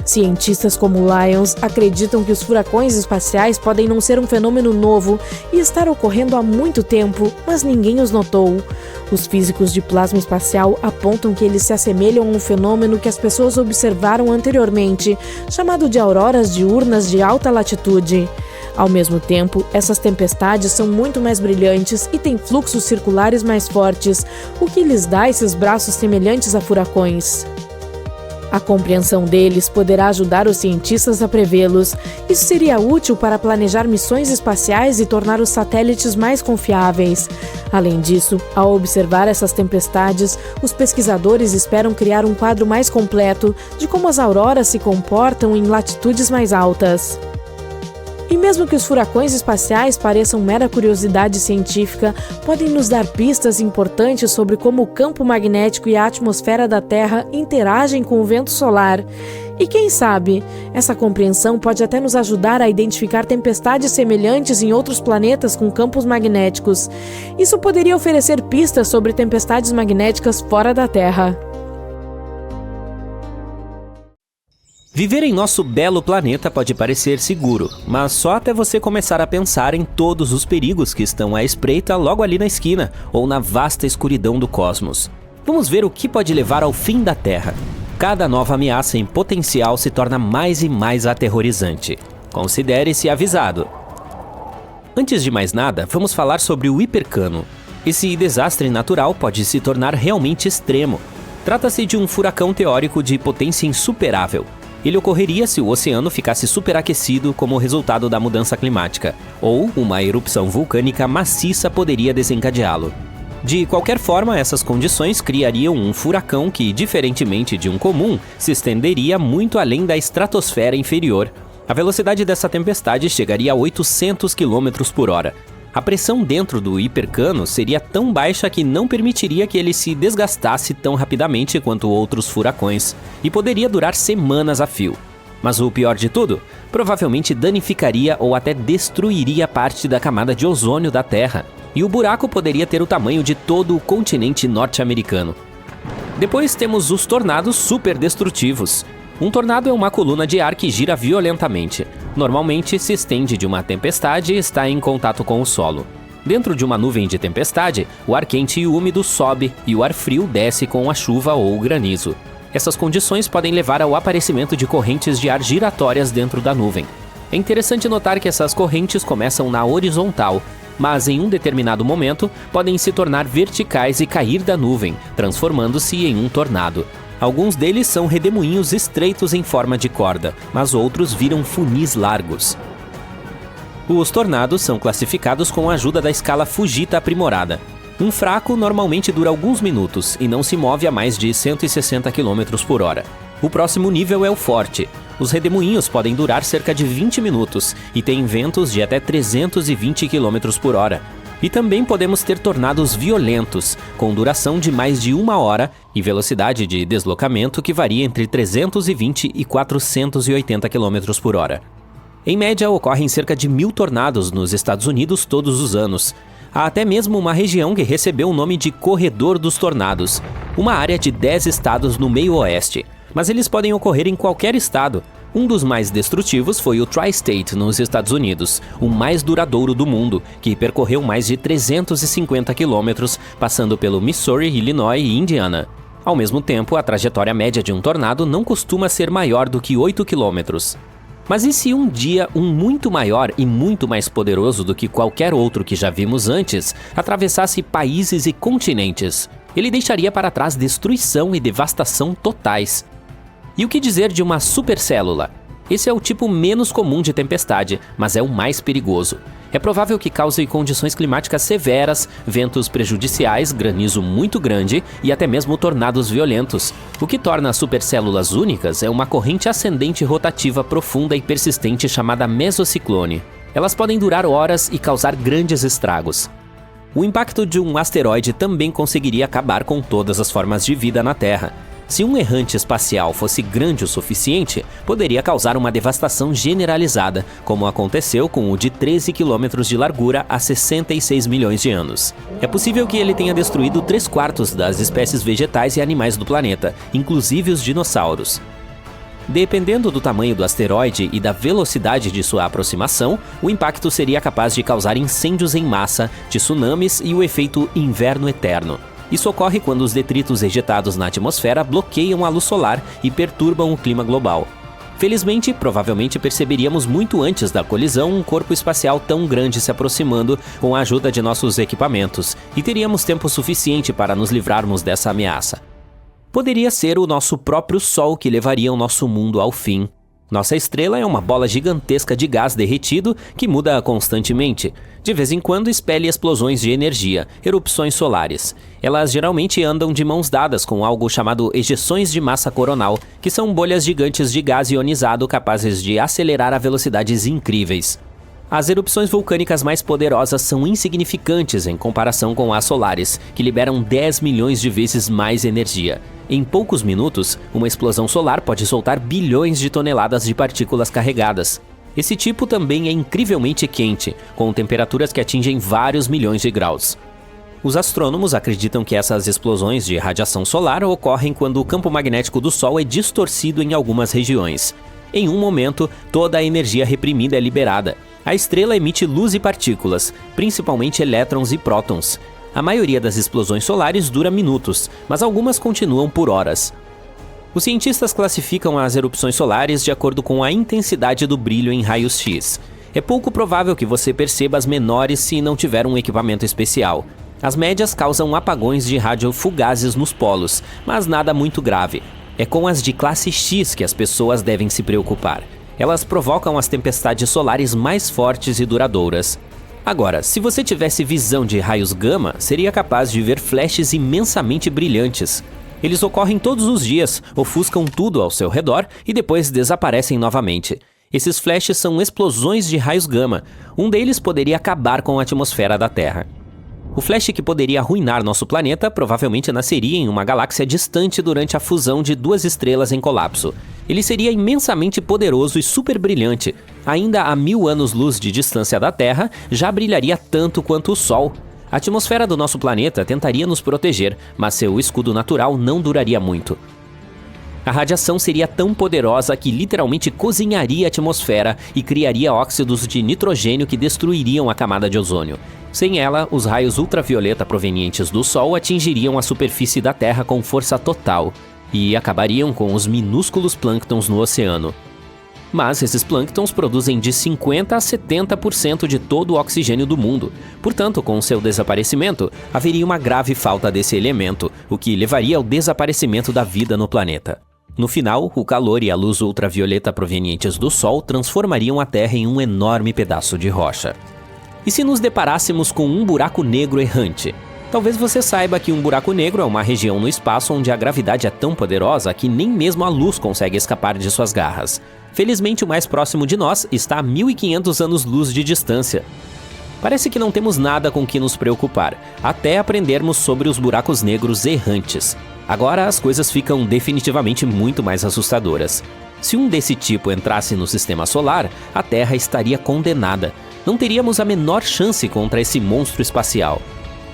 Cientistas como Lyons acreditam que os furacões espaciais podem não ser um fenômeno novo e estar ocorrendo há muito tempo, mas ninguém os notou. Os físicos de plasma espacial apontam que eles se assemelham a um fenômeno que as pessoas observaram anteriormente, chamado de auroras diurnas de alta latitude. Ao mesmo tempo, essas tempestades são muito mais brilhantes e têm fluxos circulares mais fortes, o que lhes dá esses braços semelhantes a furacões. A compreensão deles poderá ajudar os cientistas a prevê-los. Isso seria útil para planejar missões espaciais e tornar os satélites mais confiáveis. Além disso, ao observar essas tempestades, os pesquisadores esperam criar um quadro mais completo de como as auroras se comportam em latitudes mais altas. E mesmo que os furacões espaciais pareçam mera curiosidade científica, podem nos dar pistas importantes sobre como o campo magnético e a atmosfera da Terra interagem com o vento solar. E quem sabe, essa compreensão pode até nos ajudar a identificar tempestades semelhantes em outros planetas com campos magnéticos. Isso poderia oferecer pistas sobre tempestades magnéticas fora da Terra. Viver em nosso belo planeta pode parecer seguro, mas só até você começar a pensar em todos os perigos que estão à espreita logo ali na esquina ou na vasta escuridão do cosmos. Vamos ver o que pode levar ao fim da Terra. Cada nova ameaça em potencial se torna mais e mais aterrorizante. Considere-se avisado. Antes de mais nada, vamos falar sobre o hipercano. Esse desastre natural pode se tornar realmente extremo. Trata-se de um furacão teórico de potência insuperável. Ele ocorreria se o oceano ficasse superaquecido como resultado da mudança climática, ou uma erupção vulcânica maciça poderia desencadeá-lo. De qualquer forma, essas condições criariam um furacão que, diferentemente de um comum, se estenderia muito além da estratosfera inferior. A velocidade dessa tempestade chegaria a 800 km por hora. A pressão dentro do hipercano seria tão baixa que não permitiria que ele se desgastasse tão rapidamente quanto outros furacões, e poderia durar semanas a fio. Mas o pior de tudo, provavelmente danificaria ou até destruiria parte da camada de ozônio da Terra, e o buraco poderia ter o tamanho de todo o continente norte-americano. Depois temos os tornados superdestrutivos. Um tornado é uma coluna de ar que gira violentamente. Normalmente se estende de uma tempestade e está em contato com o solo. Dentro de uma nuvem de tempestade, o ar quente e úmido sobe e o ar frio desce com a chuva ou o granizo. Essas condições podem levar ao aparecimento de correntes de ar giratórias dentro da nuvem. É interessante notar que essas correntes começam na horizontal, mas em um determinado momento podem se tornar verticais e cair da nuvem, transformando-se em um tornado. Alguns deles são redemoinhos estreitos em forma de corda, mas outros viram funis largos. Os tornados são classificados com a ajuda da escala Fujita aprimorada. Um fraco normalmente dura alguns minutos e não se move a mais de 160 km por hora. O próximo nível é o forte. Os redemoinhos podem durar cerca de 20 minutos e têm ventos de até 320 km por hora. E também podemos ter tornados violentos, com duração de mais de 1 hora e velocidade de deslocamento que varia entre 320 e 480 km por hora. Em média, ocorrem cerca de 1.000 tornados nos Estados Unidos todos os anos. Há até mesmo uma região que recebeu o nome de Corredor dos Tornados, uma área de 10 estados no meio oeste. Mas eles podem ocorrer em qualquer estado. Um dos mais destrutivos foi o Tri-State nos Estados Unidos, o mais duradouro do mundo, que percorreu mais de 350 quilômetros, passando pelo Missouri, Illinois e Indiana. Ao mesmo tempo, a trajetória média de um tornado não costuma ser maior do que 8 quilômetros. Mas e se um dia um muito maior e muito mais poderoso do que qualquer outro que já vimos antes atravessasse países e continentes? Ele deixaria para trás destruição e devastação totais. E o que dizer de uma supercélula? Esse é o tipo menos comum de tempestade, mas é o mais perigoso. É provável que cause condições climáticas severas, ventos prejudiciais, granizo muito grande e até mesmo tornados violentos. O que torna as supercélulas únicas é uma corrente ascendente rotativa profunda e persistente chamada mesociclone. Elas podem durar horas e causar grandes estragos. O impacto de um asteroide também conseguiria acabar com todas as formas de vida na Terra. Se um errante espacial fosse grande o suficiente, poderia causar uma devastação generalizada, como aconteceu com o de 13 km de largura há 66 milhões de anos. É possível que ele tenha destruído 3/4 das espécies vegetais e animais do planeta, inclusive os dinossauros. Dependendo do tamanho do asteroide e da velocidade de sua aproximação, o impacto seria capaz de causar incêndios em massa, tsunamis e o efeito inverno eterno. Isso ocorre quando os detritos ejetados na atmosfera bloqueiam a luz solar e perturbam o clima global. Felizmente, provavelmente perceberíamos muito antes da colisão um corpo espacial tão grande se aproximando com a ajuda de nossos equipamentos, e teríamos tempo suficiente para nos livrarmos dessa ameaça. Poderia ser o nosso próprio Sol que levaria o nosso mundo ao fim. Nossa estrela é uma bola gigantesca de gás derretido que muda constantemente. De vez em quando expele explosões de energia, erupções solares. Elas geralmente andam de mãos dadas com algo chamado ejeções de massa coronal, que são bolhas gigantes de gás ionizado capazes de acelerar a velocidades incríveis. As erupções vulcânicas mais poderosas são insignificantes em comparação com as solares, que liberam 10 milhões de vezes mais energia. Em poucos minutos, uma explosão solar pode soltar bilhões de toneladas de partículas carregadas. Esse tipo também é incrivelmente quente, com temperaturas que atingem vários milhões de graus. Os astrônomos acreditam que essas explosões de radiação solar ocorrem quando o campo magnético do Sol é distorcido em algumas regiões. Em um momento, toda a energia reprimida é liberada. A estrela emite luz e partículas, principalmente elétrons e prótons. A maioria das explosões solares dura minutos, mas algumas continuam por horas. Os cientistas classificam as erupções solares de acordo com a intensidade do brilho em raios X. É pouco provável que você perceba as menores se não tiver um equipamento especial. As médias causam apagões de rádio fugazes nos polos, mas nada muito grave. É com as de classe X que as pessoas devem se preocupar. Elas provocam as tempestades solares mais fortes e duradouras. Agora, se você tivesse visão de raios gama, seria capaz de ver flashes imensamente brilhantes. Eles ocorrem todos os dias, ofuscam tudo ao seu redor e depois desaparecem novamente. Esses flashes são explosões de raios gama. Um deles poderia acabar com a atmosfera da Terra. O flash que poderia arruinar nosso planeta provavelmente nasceria em uma galáxia distante durante a fusão de duas estrelas em colapso. Ele seria imensamente poderoso e super brilhante. Ainda a 1000 anos-luz de distância da Terra, já brilharia tanto quanto o Sol. A atmosfera do nosso planeta tentaria nos proteger, mas seu escudo natural não duraria muito. A radiação seria tão poderosa que literalmente cozinharia a atmosfera e criaria óxidos de nitrogênio que destruiriam a camada de ozônio. Sem ela, os raios ultravioleta provenientes do Sol atingiriam a superfície da Terra com força total e acabariam com os minúsculos plânctons no oceano. Mas esses plânctons produzem de 50% a 70% de todo o oxigênio do mundo. Portanto, com seu desaparecimento, haveria uma grave falta desse elemento, o que levaria ao desaparecimento da vida no planeta. No final, o calor e a luz ultravioleta provenientes do Sol transformariam a Terra em um enorme pedaço de rocha. E se nos deparássemos com um buraco negro errante? Talvez você saiba que um buraco negro é uma região no espaço onde a gravidade é tão poderosa que nem mesmo a luz consegue escapar de suas garras. Felizmente, o mais próximo de nós está a 1500 anos-luz de distância. Parece que não temos nada com que nos preocupar, até aprendermos sobre os buracos negros errantes. Agora as coisas ficam definitivamente muito mais assustadoras. Se um desse tipo entrasse no sistema solar, a Terra estaria condenada. Não teríamos a menor chance contra esse monstro espacial.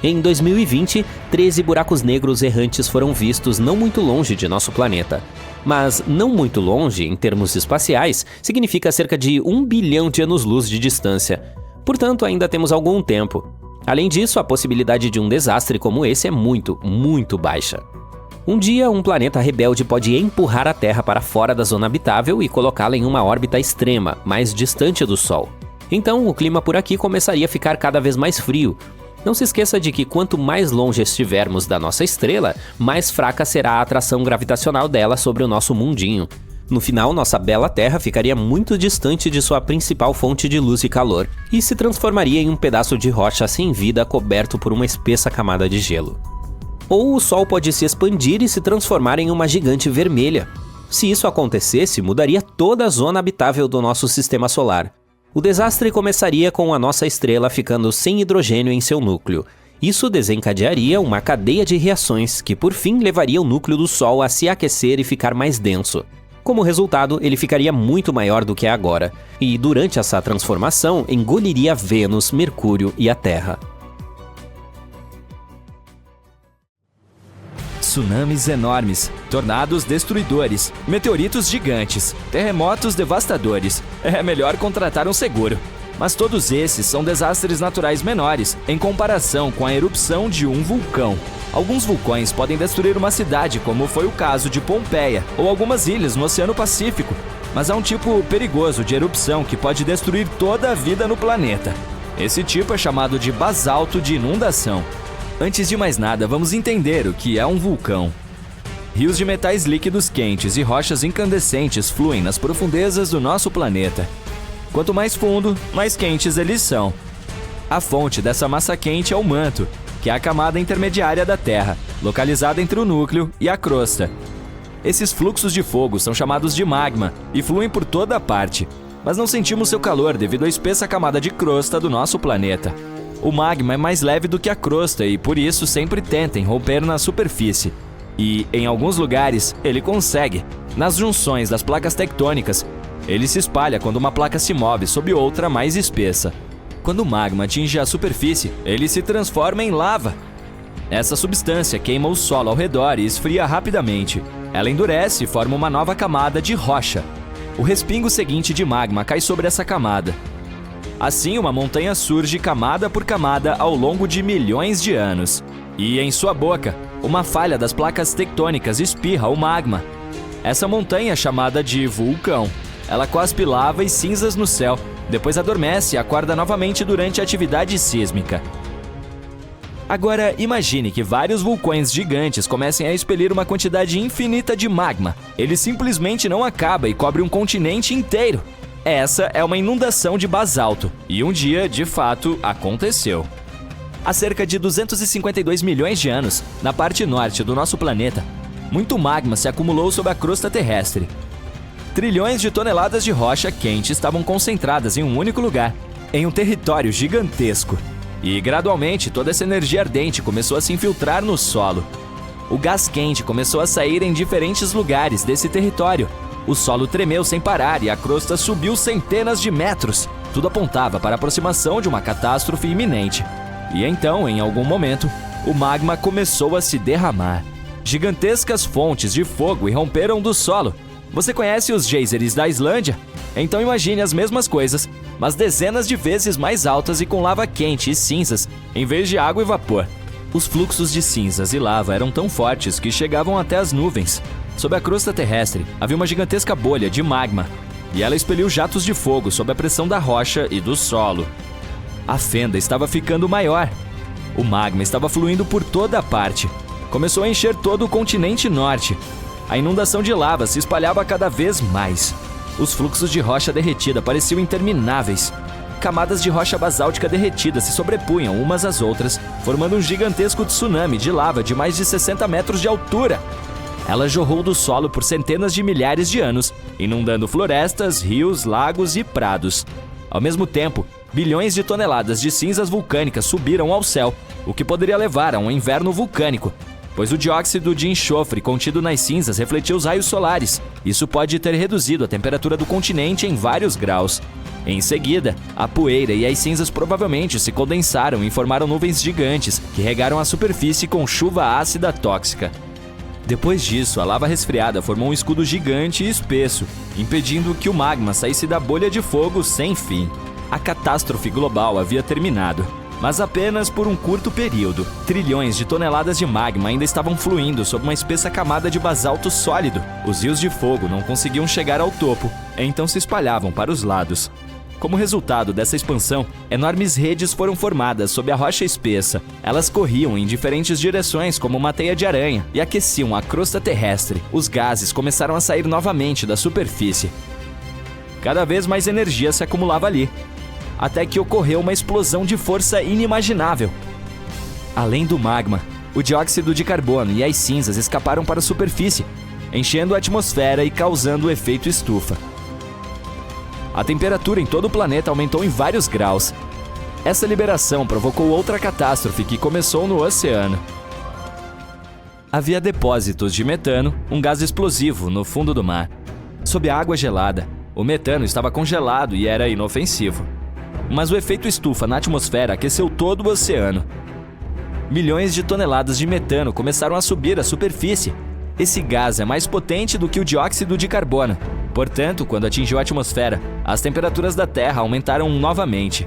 Em 2020, 13 buracos negros errantes foram vistos não muito longe de nosso planeta. Mas não muito longe, em termos espaciais, significa cerca de 1 bilhão de anos-luz de distância. Portanto, ainda temos algum tempo. Além disso, a possibilidade de um desastre como esse é muito, muito baixa. Um dia, um planeta rebelde pode empurrar a Terra para fora da zona habitável e colocá-la em uma órbita extrema, mais distante do Sol. Então, o clima por aqui começaria a ficar cada vez mais frio. Não se esqueça de que quanto mais longe estivermos da nossa estrela, mais fraca será a atração gravitacional dela sobre o nosso mundinho. No final, nossa bela Terra ficaria muito distante de sua principal fonte de luz e calor, e se transformaria em um pedaço de rocha sem vida coberto por uma espessa camada de gelo. Ou o Sol pode se expandir e se transformar em uma gigante vermelha. Se isso acontecesse, mudaria toda a zona habitável do nosso sistema solar. O desastre começaria com a nossa estrela ficando sem hidrogênio em seu núcleo. Isso desencadearia uma cadeia de reações que, por fim, levaria o núcleo do Sol a se aquecer e ficar mais denso. Como resultado, ele ficaria muito maior do que é agora, e durante essa transformação engoliria Vênus, Mercúrio e a Terra. Tsunamis enormes, tornados destruidores, meteoritos gigantes, terremotos devastadores. É melhor contratar um seguro. Mas todos esses são desastres naturais menores em comparação com a erupção de um vulcão. Alguns vulcões podem destruir uma cidade, como foi o caso de Pompeia, ou algumas ilhas no Oceano Pacífico. Mas há um tipo perigoso de erupção que pode destruir toda a vida no planeta. Esse tipo é chamado de basalto de inundação. Antes de mais nada, vamos entender o que é um vulcão. Rios de metais líquidos quentes e rochas incandescentes fluem nas profundezas do nosso planeta. Quanto mais fundo, mais quentes eles são. A fonte dessa massa quente é o manto, que é a camada intermediária da Terra, localizada entre o núcleo e a crosta. Esses fluxos de fogo são chamados de magma e fluem por toda a parte, mas não sentimos seu calor devido à espessa camada de crosta do nosso planeta. O magma é mais leve do que a crosta e, por isso, sempre tenta romper na superfície. E, em alguns lugares, ele consegue. Nas junções das placas tectônicas, ele se espalha quando uma placa se move sob outra mais espessa. Quando o magma atinge a superfície, ele se transforma em lava. Essa substância queima o solo ao redor e esfria rapidamente. Ela endurece e forma uma nova camada de rocha. O respingo seguinte de magma cai sobre essa camada. Assim, uma montanha surge camada por camada ao longo de milhões de anos. E, em sua boca, uma falha das placas tectônicas espirra o magma. Essa montanha é chamada de vulcão. Ela cospe lava e cinzas no céu, depois adormece e acorda novamente durante a atividade sísmica. Agora, imagine que vários vulcões gigantes comecem a expelir uma quantidade infinita de magma. Ele simplesmente não acaba e cobre um continente inteiro. Essa é uma inundação de basalto, e um dia, de fato, aconteceu. Há cerca de 252 milhões de anos, na parte norte do nosso planeta, muito magma se acumulou sob a crosta terrestre. Trilhões de toneladas de rocha quente estavam concentradas em um único lugar, em um território gigantesco. E, gradualmente, toda essa energia ardente começou a se infiltrar no solo. O gás quente começou a sair em diferentes lugares desse território. O solo tremeu sem parar e a crosta subiu centenas de metros. Tudo apontava para a aproximação de uma catástrofe iminente. E então, em algum momento, o magma começou a se derramar. Gigantescas fontes de fogo irromperam do solo. Você conhece os geysers da Islândia? Então imagine as mesmas coisas, mas dezenas de vezes mais altas e com lava quente e cinzas, em vez de água e vapor. Os fluxos de cinzas e lava eram tão fortes que chegavam até as nuvens. Sob a crosta terrestre, havia uma gigantesca bolha de magma, e ela expeliu jatos de fogo sob a pressão da rocha e do solo. A fenda estava ficando maior. O magma estava fluindo por toda a parte. Começou a encher todo o continente norte. A inundação de lava se espalhava cada vez mais. Os fluxos de rocha derretida pareciam intermináveis. Camadas de rocha basáltica derretida se sobrepunham umas às outras, formando um gigantesco tsunami de lava de mais de 60 metros de altura. Ela jorrou do solo por centenas de milhares de anos, inundando florestas, rios, lagos e prados. Ao mesmo tempo, bilhões de toneladas de cinzas vulcânicas subiram ao céu, o que poderia levar a um inverno vulcânico, pois o dióxido de enxofre contido nas cinzas refletia os raios solares. Isso pode ter reduzido a temperatura do continente em vários graus. Em seguida, a poeira e as cinzas provavelmente se condensaram e formaram nuvens gigantes que regaram a superfície com chuva ácida tóxica. Depois disso, a lava resfriada formou um escudo gigante e espesso, impedindo que o magma saísse da bolha de fogo sem fim. A catástrofe global havia terminado, mas apenas por um curto período. Trilhões de toneladas de magma ainda estavam fluindo sob uma espessa camada de basalto sólido. Os rios de fogo não conseguiam chegar ao topo, então se espalhavam para os lados. Como resultado dessa expansão, enormes redes foram formadas sob a rocha espessa. Elas corriam em diferentes direções como uma teia de aranha e aqueciam a crosta terrestre. Os gases começaram a sair novamente da superfície. Cada vez mais energia se acumulava ali, até que ocorreu uma explosão de força inimaginável. Além do magma, o dióxido de carbono e as cinzas escaparam para a superfície, enchendo a atmosfera e causando o efeito estufa. A temperatura em todo o planeta aumentou em vários graus. Essa liberação provocou outra catástrofe que começou no oceano. Havia depósitos de metano, um gás explosivo, no fundo do mar. Sob a água gelada, o metano estava congelado e era inofensivo. Mas o efeito estufa na atmosfera aqueceu todo o oceano. Milhões de toneladas de metano começaram a subir à superfície. Esse gás é mais potente do que o dióxido de carbono. Portanto, quando atingiu a atmosfera, as temperaturas da Terra aumentaram novamente.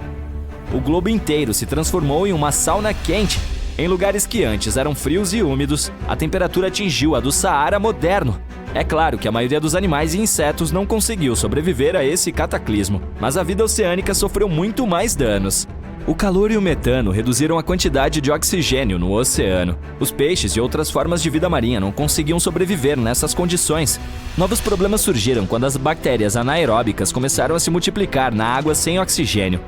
O globo inteiro se transformou em uma sauna quente. Em lugares que antes eram frios e úmidos, a temperatura atingiu a do Saara moderno. É claro que a maioria dos animais e insetos não conseguiu sobreviver a esse cataclismo, mas a vida oceânica sofreu muito mais danos. O calor e o metano reduziram a quantidade de oxigênio no oceano. Os peixes e outras formas de vida marinha não conseguiam sobreviver nessas condições. Novos problemas surgiram quando as bactérias anaeróbicas começaram a se multiplicar na água sem oxigênio.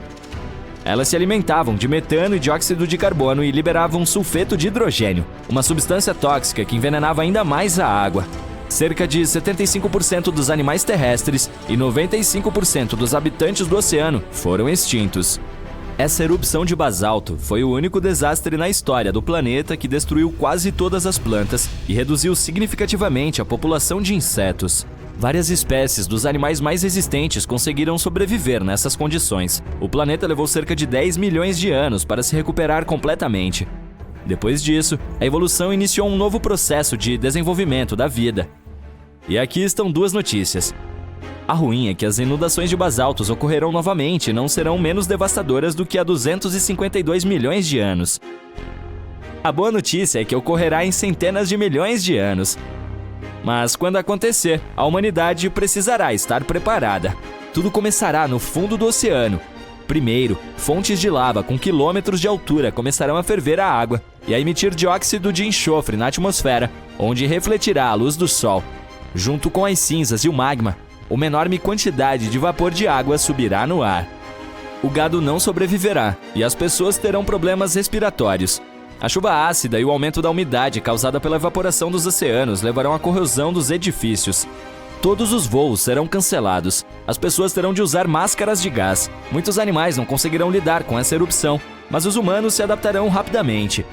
Elas se alimentavam de metano e dióxido de carbono e liberavam sulfeto de hidrogênio, uma substância tóxica que envenenava ainda mais a água. Cerca de 75% dos animais terrestres e 95% dos habitantes do oceano foram extintos. Essa erupção de basalto foi o único desastre na história do planeta que destruiu quase todas as plantas e reduziu significativamente a população de insetos. Várias espécies dos animais mais resistentes conseguiram sobreviver nessas condições. O planeta levou cerca de 10 milhões de anos para se recuperar completamente. Depois disso, a evolução iniciou um novo processo de desenvolvimento da vida. E aqui estão duas notícias. A ruim é que as inundações de basaltos ocorrerão novamente e não serão menos devastadoras do que há 252 milhões de anos. A boa notícia é que ocorrerá em centenas de milhões de anos. Mas quando acontecer, a humanidade precisará estar preparada. Tudo começará no fundo do oceano. Primeiro, fontes de lava com quilômetros de altura começarão a ferver a água e a emitir dióxido de enxofre na atmosfera, onde refletirá a luz do sol. Junto com as cinzas e o magma, uma enorme quantidade de vapor de água subirá no ar. O gado não sobreviverá e as pessoas terão problemas respiratórios. A chuva ácida e o aumento da umidade causada pela evaporação dos oceanos levarão à corrosão dos edifícios. Todos os voos serão cancelados. As pessoas terão de usar máscaras de gás. Muitos animais não conseguirão lidar com essa erupção, mas os humanos se adaptarão rapidamente.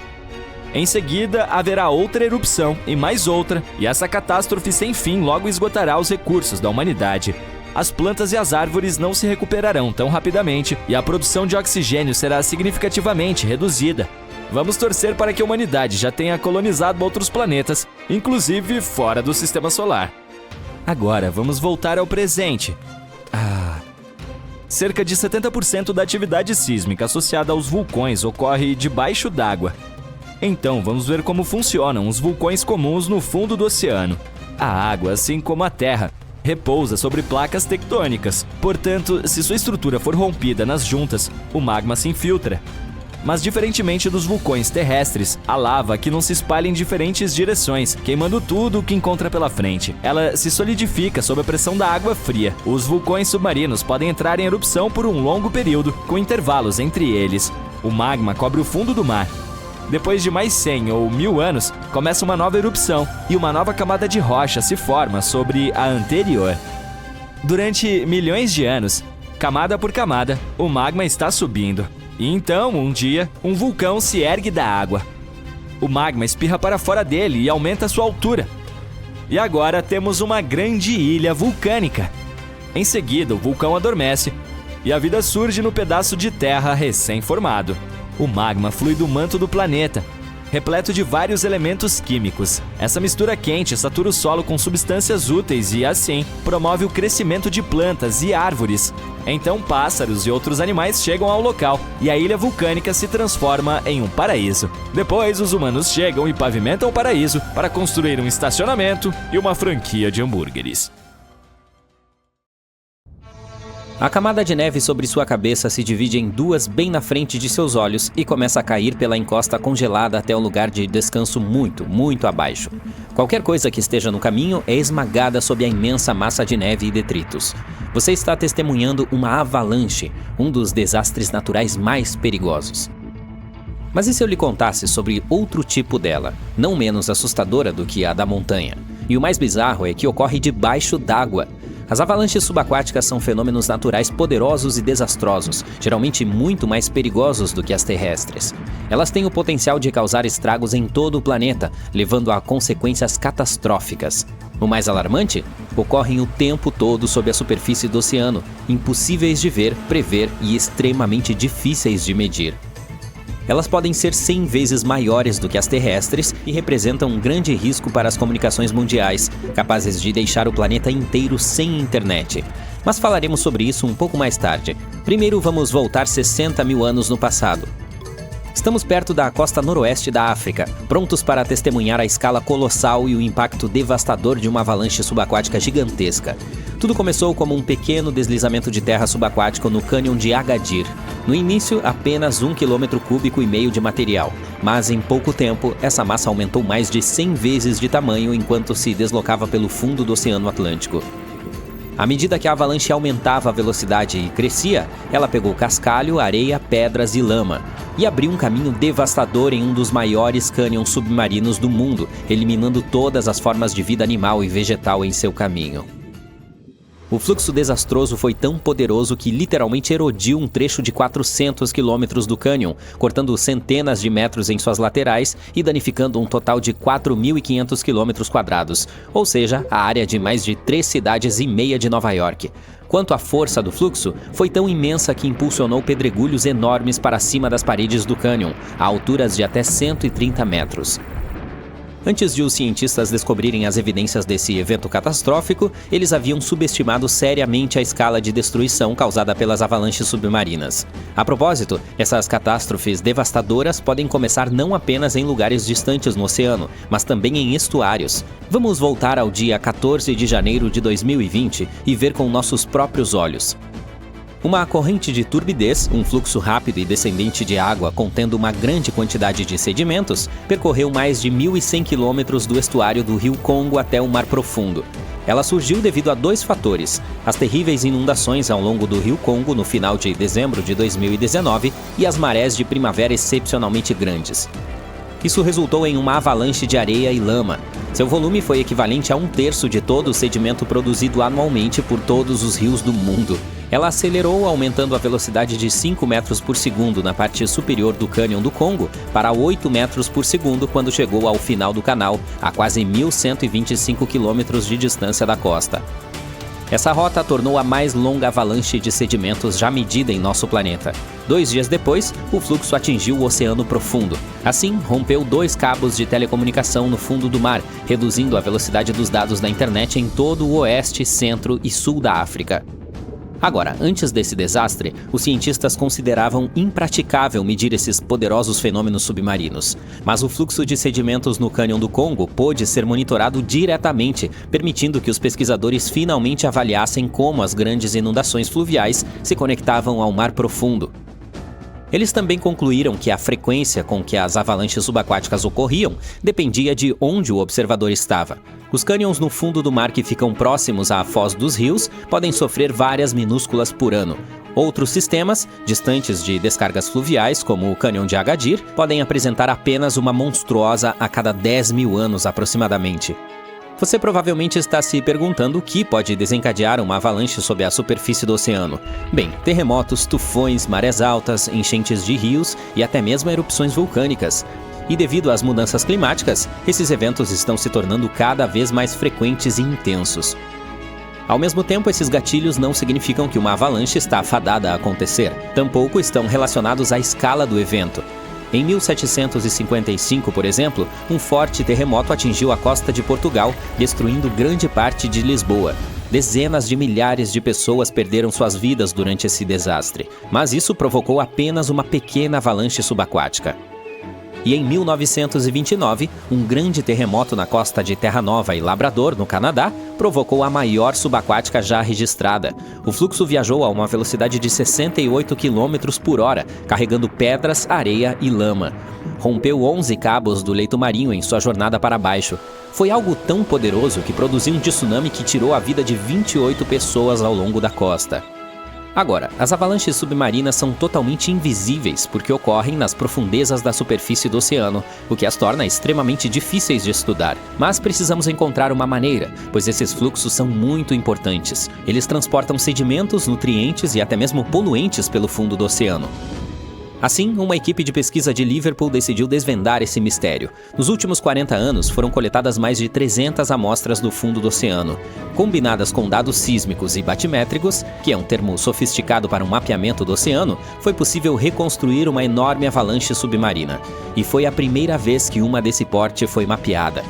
Em seguida, haverá outra erupção e mais outra, e essa catástrofe sem fim logo esgotará os recursos da humanidade. As plantas e as árvores não se recuperarão tão rapidamente e a produção de oxigênio será significativamente reduzida. Vamos torcer para que a humanidade já tenha colonizado outros planetas, inclusive fora do Sistema Solar. Agora, vamos voltar ao presente. Cerca de 70% da atividade sísmica associada aos vulcões ocorre debaixo d'água. Então, vamos ver como funcionam os vulcões comuns no fundo do oceano. A água, assim como a Terra, repousa sobre placas tectônicas. Portanto, se sua estrutura for rompida nas juntas, o magma se infiltra. Mas diferentemente dos vulcões terrestres, a lava aqui não se espalha em diferentes direções, queimando tudo o que encontra pela frente. Ela se solidifica sob a pressão da água fria. Os vulcões submarinos podem entrar em erupção por um longo período, com intervalos entre eles. O magma cobre o fundo do mar. Depois de mais 100 ou 1000 anos, começa uma nova erupção e uma nova camada de rocha se forma sobre a anterior. Durante milhões de anos, camada por camada, o magma está subindo. E então, um dia, um vulcão se ergue da água. O magma espirra para fora dele e aumenta sua altura. E agora temos uma grande ilha vulcânica. Em seguida, o vulcão adormece e a vida surge no pedaço de terra recém-formado. O magma flui do manto do planeta, repleto de vários elementos químicos. Essa mistura quente satura o solo com substâncias úteis e, assim, promove o crescimento de plantas e árvores. Então, pássaros e outros animais chegam ao local e a ilha vulcânica se transforma em um paraíso. Depois, os humanos chegam e pavimentam o paraíso para construir um estacionamento e uma franquia de hambúrgueres. A camada de neve sobre sua cabeça se divide em duas bem na frente de seus olhos e começa a cair pela encosta congelada até o lugar de descanso muito abaixo. Qualquer coisa que esteja no caminho é esmagada sob a imensa massa de neve e detritos. Você está testemunhando uma avalanche, um dos desastres naturais mais perigosos. Mas e se eu lhe contasse sobre outro tipo dela, não menos assustadora do que a da montanha? E o mais bizarro é que ocorre debaixo d'água. As avalanches subaquáticas são fenômenos naturais poderosos e desastrosos, geralmente muito mais perigosos do que as terrestres. Elas têm o potencial de causar estragos em todo o planeta, levando a consequências catastróficas. O mais alarmante? Ocorrem o tempo todo sob a superfície do oceano, impossíveis de ver, prever e extremamente difíceis de medir. Elas podem ser 100 vezes maiores do que as terrestres e representam um grande risco para as comunicações mundiais, capazes de deixar o planeta inteiro sem internet. Mas falaremos sobre isso um pouco mais tarde. Primeiro vamos voltar 60 mil anos no passado. Estamos perto da costa noroeste da África, prontos para testemunhar a escala colossal e o impacto devastador de uma avalanche subaquática gigantesca. Tudo começou como um pequeno deslizamento de terra subaquático no cânion de Agadir. No início, apenas 1,5 km de material, mas em pouco tempo, essa massa aumentou mais de 100 vezes de tamanho enquanto se deslocava pelo fundo do Oceano Atlântico. À medida que a avalanche aumentava a velocidade e crescia, ela pegou cascalho, areia, pedras e lama e abriu um caminho devastador em um dos maiores cânions submarinos do mundo, eliminando todas as formas de vida animal e vegetal em seu caminho. O fluxo desastroso foi tão poderoso que literalmente erodiu um trecho de 400 quilômetros do cânion, cortando centenas de metros em suas laterais e danificando um total de 4.500 quilômetros quadrados, ou seja, a área de mais de 3 cidades e meia de Nova York. Quanto à força do fluxo, foi tão imensa que impulsionou pedregulhos enormes para cima das paredes do cânion, a alturas de até 130 metros. Antes de os cientistas descobrirem as evidências desse evento catastrófico, eles haviam subestimado seriamente a escala de destruição causada pelas avalanches submarinas. A propósito, essas catástrofes devastadoras podem começar não apenas em lugares distantes no oceano, mas também em estuários. Vamos voltar ao dia 14 de janeiro de 2020 e ver com nossos próprios olhos. Uma corrente de turbidez, um fluxo rápido e descendente de água contendo uma grande quantidade de sedimentos, percorreu mais de 1.100 quilômetros do estuário do rio Congo até o Mar Profundo. Ela surgiu devido a 2 fatores: as terríveis inundações ao longo do rio Congo no final de dezembro de 2019 e as marés de primavera excepcionalmente grandes. Isso resultou em uma avalanche de areia e lama. Seu volume foi equivalente a 1/3 de todo o sedimento produzido anualmente por todos os rios do mundo. Ela acelerou, aumentando a velocidade de 5 metros por segundo na parte superior do cânion do Congo para 8 metros por segundo quando chegou ao final do canal, a quase 1.125 quilômetros de distância da costa. Essa rota tornou a mais longa avalanche de sedimentos já medida em nosso planeta. 2 dias depois, o fluxo atingiu o Oceano Profundo. Assim, rompeu 2 cabos de telecomunicação no fundo do mar, reduzindo a velocidade dos dados da internet em todo o oeste, centro e sul da África. Agora, antes desse desastre, os cientistas consideravam impraticável medir esses poderosos fenômenos submarinos. Mas o fluxo de sedimentos no cânion do Congo pôde ser monitorado diretamente, permitindo que os pesquisadores finalmente avaliassem como as grandes inundações fluviais se conectavam ao Mar Profundo. Eles também concluíram que a frequência com que as avalanches subaquáticas ocorriam dependia de onde o observador estava. Os cânions no fundo do mar que ficam próximos à foz dos rios podem sofrer várias minúsculas por ano. Outros sistemas, distantes de descargas fluviais, como o cânion de Agadir, podem apresentar apenas uma monstruosa a cada 10.000 anos aproximadamente. Você provavelmente está se perguntando o que pode desencadear uma avalanche sob a superfície do oceano. Bem, terremotos, tufões, marés altas, enchentes de rios e até mesmo erupções vulcânicas. E devido às mudanças climáticas, esses eventos estão se tornando cada vez mais frequentes e intensos. Ao mesmo tempo, esses gatilhos não significam que uma avalanche está fadada a acontecer. Tampouco estão relacionados à escala do evento. Em 1755, por exemplo, um forte terremoto atingiu a costa de Portugal, destruindo grande parte de Lisboa. Dezenas de milhares de pessoas perderam suas vidas durante esse desastre, mas isso provocou apenas uma pequena avalanche subaquática. E em 1929, um grande terremoto na costa de Terra Nova e Labrador, no Canadá, provocou a maior subaquática já registrada. O fluxo viajou a uma velocidade de 68 km por hora, carregando pedras, areia e lama. Rompeu 11 cabos do leito marinho em sua jornada para baixo. Foi algo tão poderoso que produziu um tsunami que tirou a vida de 28 pessoas ao longo da costa. Agora, as avalanches submarinas são totalmente invisíveis porque ocorrem nas profundezas da superfície do oceano, o que as torna extremamente difíceis de estudar. Mas precisamos encontrar uma maneira, pois esses fluxos são muito importantes. Eles transportam sedimentos, nutrientes e até mesmo poluentes pelo fundo do oceano. Assim, uma equipe de pesquisa de Liverpool decidiu desvendar esse mistério. Nos últimos 40 anos, foram coletadas mais de 300 amostras do fundo do oceano. Combinadas com dados sísmicos e batimétricos, que é um termo sofisticado para um mapeamento do oceano, foi possível reconstruir uma enorme avalanche submarina. E foi a primeira vez que uma desse porte foi mapeada.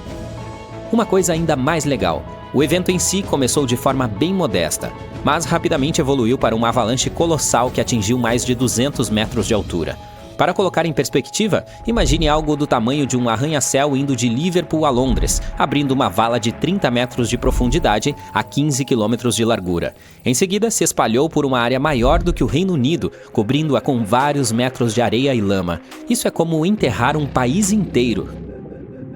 Uma coisa ainda mais legal: o evento em si começou de forma bem modesta, mas rapidamente evoluiu para uma avalanche colossal que atingiu mais de 200 metros de altura. Para colocar em perspectiva, imagine algo do tamanho de um arranha-céu indo de Liverpool a Londres, abrindo uma vala de 30 metros de profundidade a 15 quilômetros de largura. Em seguida, se espalhou por uma área maior do que o Reino Unido, cobrindo-a com vários metros de areia e lama. Isso é como enterrar um país inteiro.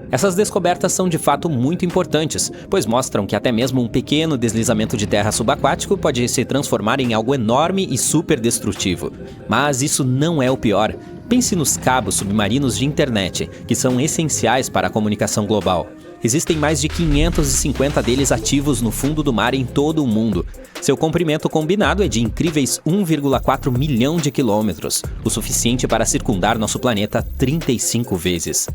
Essas descobertas são de fato muito importantes, pois mostram que até mesmo um pequeno deslizamento de terra subaquático pode se transformar em algo enorme e super destrutivo. Mas isso não é o pior. Pense nos cabos submarinos de internet, que são essenciais para a comunicação global. Existem mais de 550 deles ativos no fundo do mar em todo o mundo. Seu comprimento combinado é de incríveis 1,4 milhão de quilômetros, o suficiente para circundar nosso planeta 35 vezes.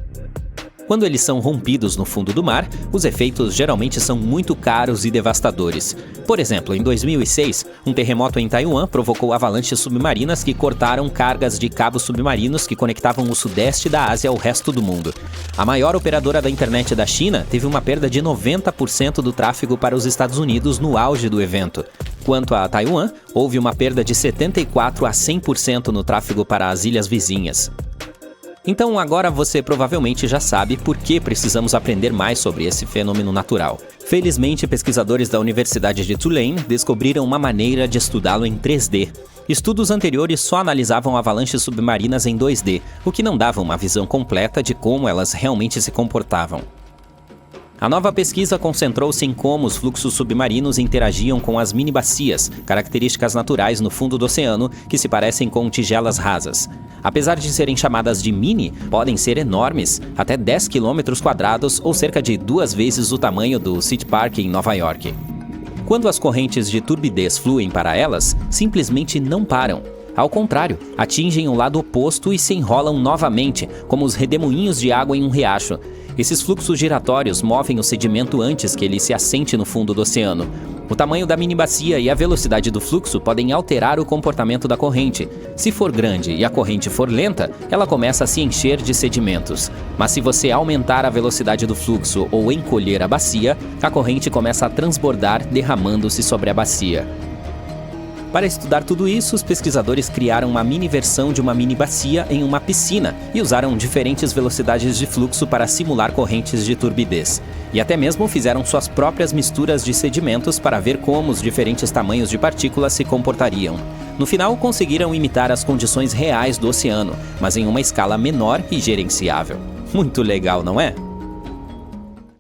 Quando eles são rompidos no fundo do mar, os efeitos geralmente são muito caros e devastadores. Por exemplo, em 2006, um terremoto em Taiwan provocou avalanches submarinas que cortaram cargas de cabos submarinos que conectavam o sudeste da Ásia ao resto do mundo. A maior operadora da internet da China teve uma perda de 90% do tráfego para os Estados Unidos no auge do evento. Quanto a Taiwan, houve uma perda de 74% a 100% no tráfego para as ilhas vizinhas. Então agora você provavelmente já sabe por que precisamos aprender mais sobre esse fenômeno natural. Felizmente, pesquisadores da Universidade de Tulane descobriram uma maneira de estudá-lo em 3D. Estudos anteriores só analisavam avalanches submarinas em 2D, o que não dava uma visão completa de como elas realmente se comportavam. A nova pesquisa concentrou-se em como os fluxos submarinos interagiam com as mini-bacias, características naturais no fundo do oceano que se parecem com tigelas rasas. Apesar de serem chamadas de mini, podem ser enormes, até 10 km² ou cerca de 2 vezes o tamanho do City Park em Nova York. Quando as correntes de turbidez fluem para elas, simplesmente não param. Ao contrário, atingem o lado oposto e se enrolam novamente, como os redemoinhos de água em um riacho. Esses fluxos giratórios movem o sedimento antes que ele se assente no fundo do oceano. O tamanho da mini-bacia e a velocidade do fluxo podem alterar o comportamento da corrente. Se for grande e a corrente for lenta, ela começa a se encher de sedimentos. Mas se você aumentar a velocidade do fluxo ou encolher a bacia, a corrente começa a transbordar, derramando-se sobre a bacia. Para estudar tudo isso, os pesquisadores criaram uma mini-versão de uma mini-bacia em uma piscina e usaram diferentes velocidades de fluxo para simular correntes de turbidez. E até mesmo fizeram suas próprias misturas de sedimentos para ver como os diferentes tamanhos de partículas se comportariam. No final, conseguiram imitar as condições reais do oceano, mas em uma escala menor e gerenciável. Muito legal, não é?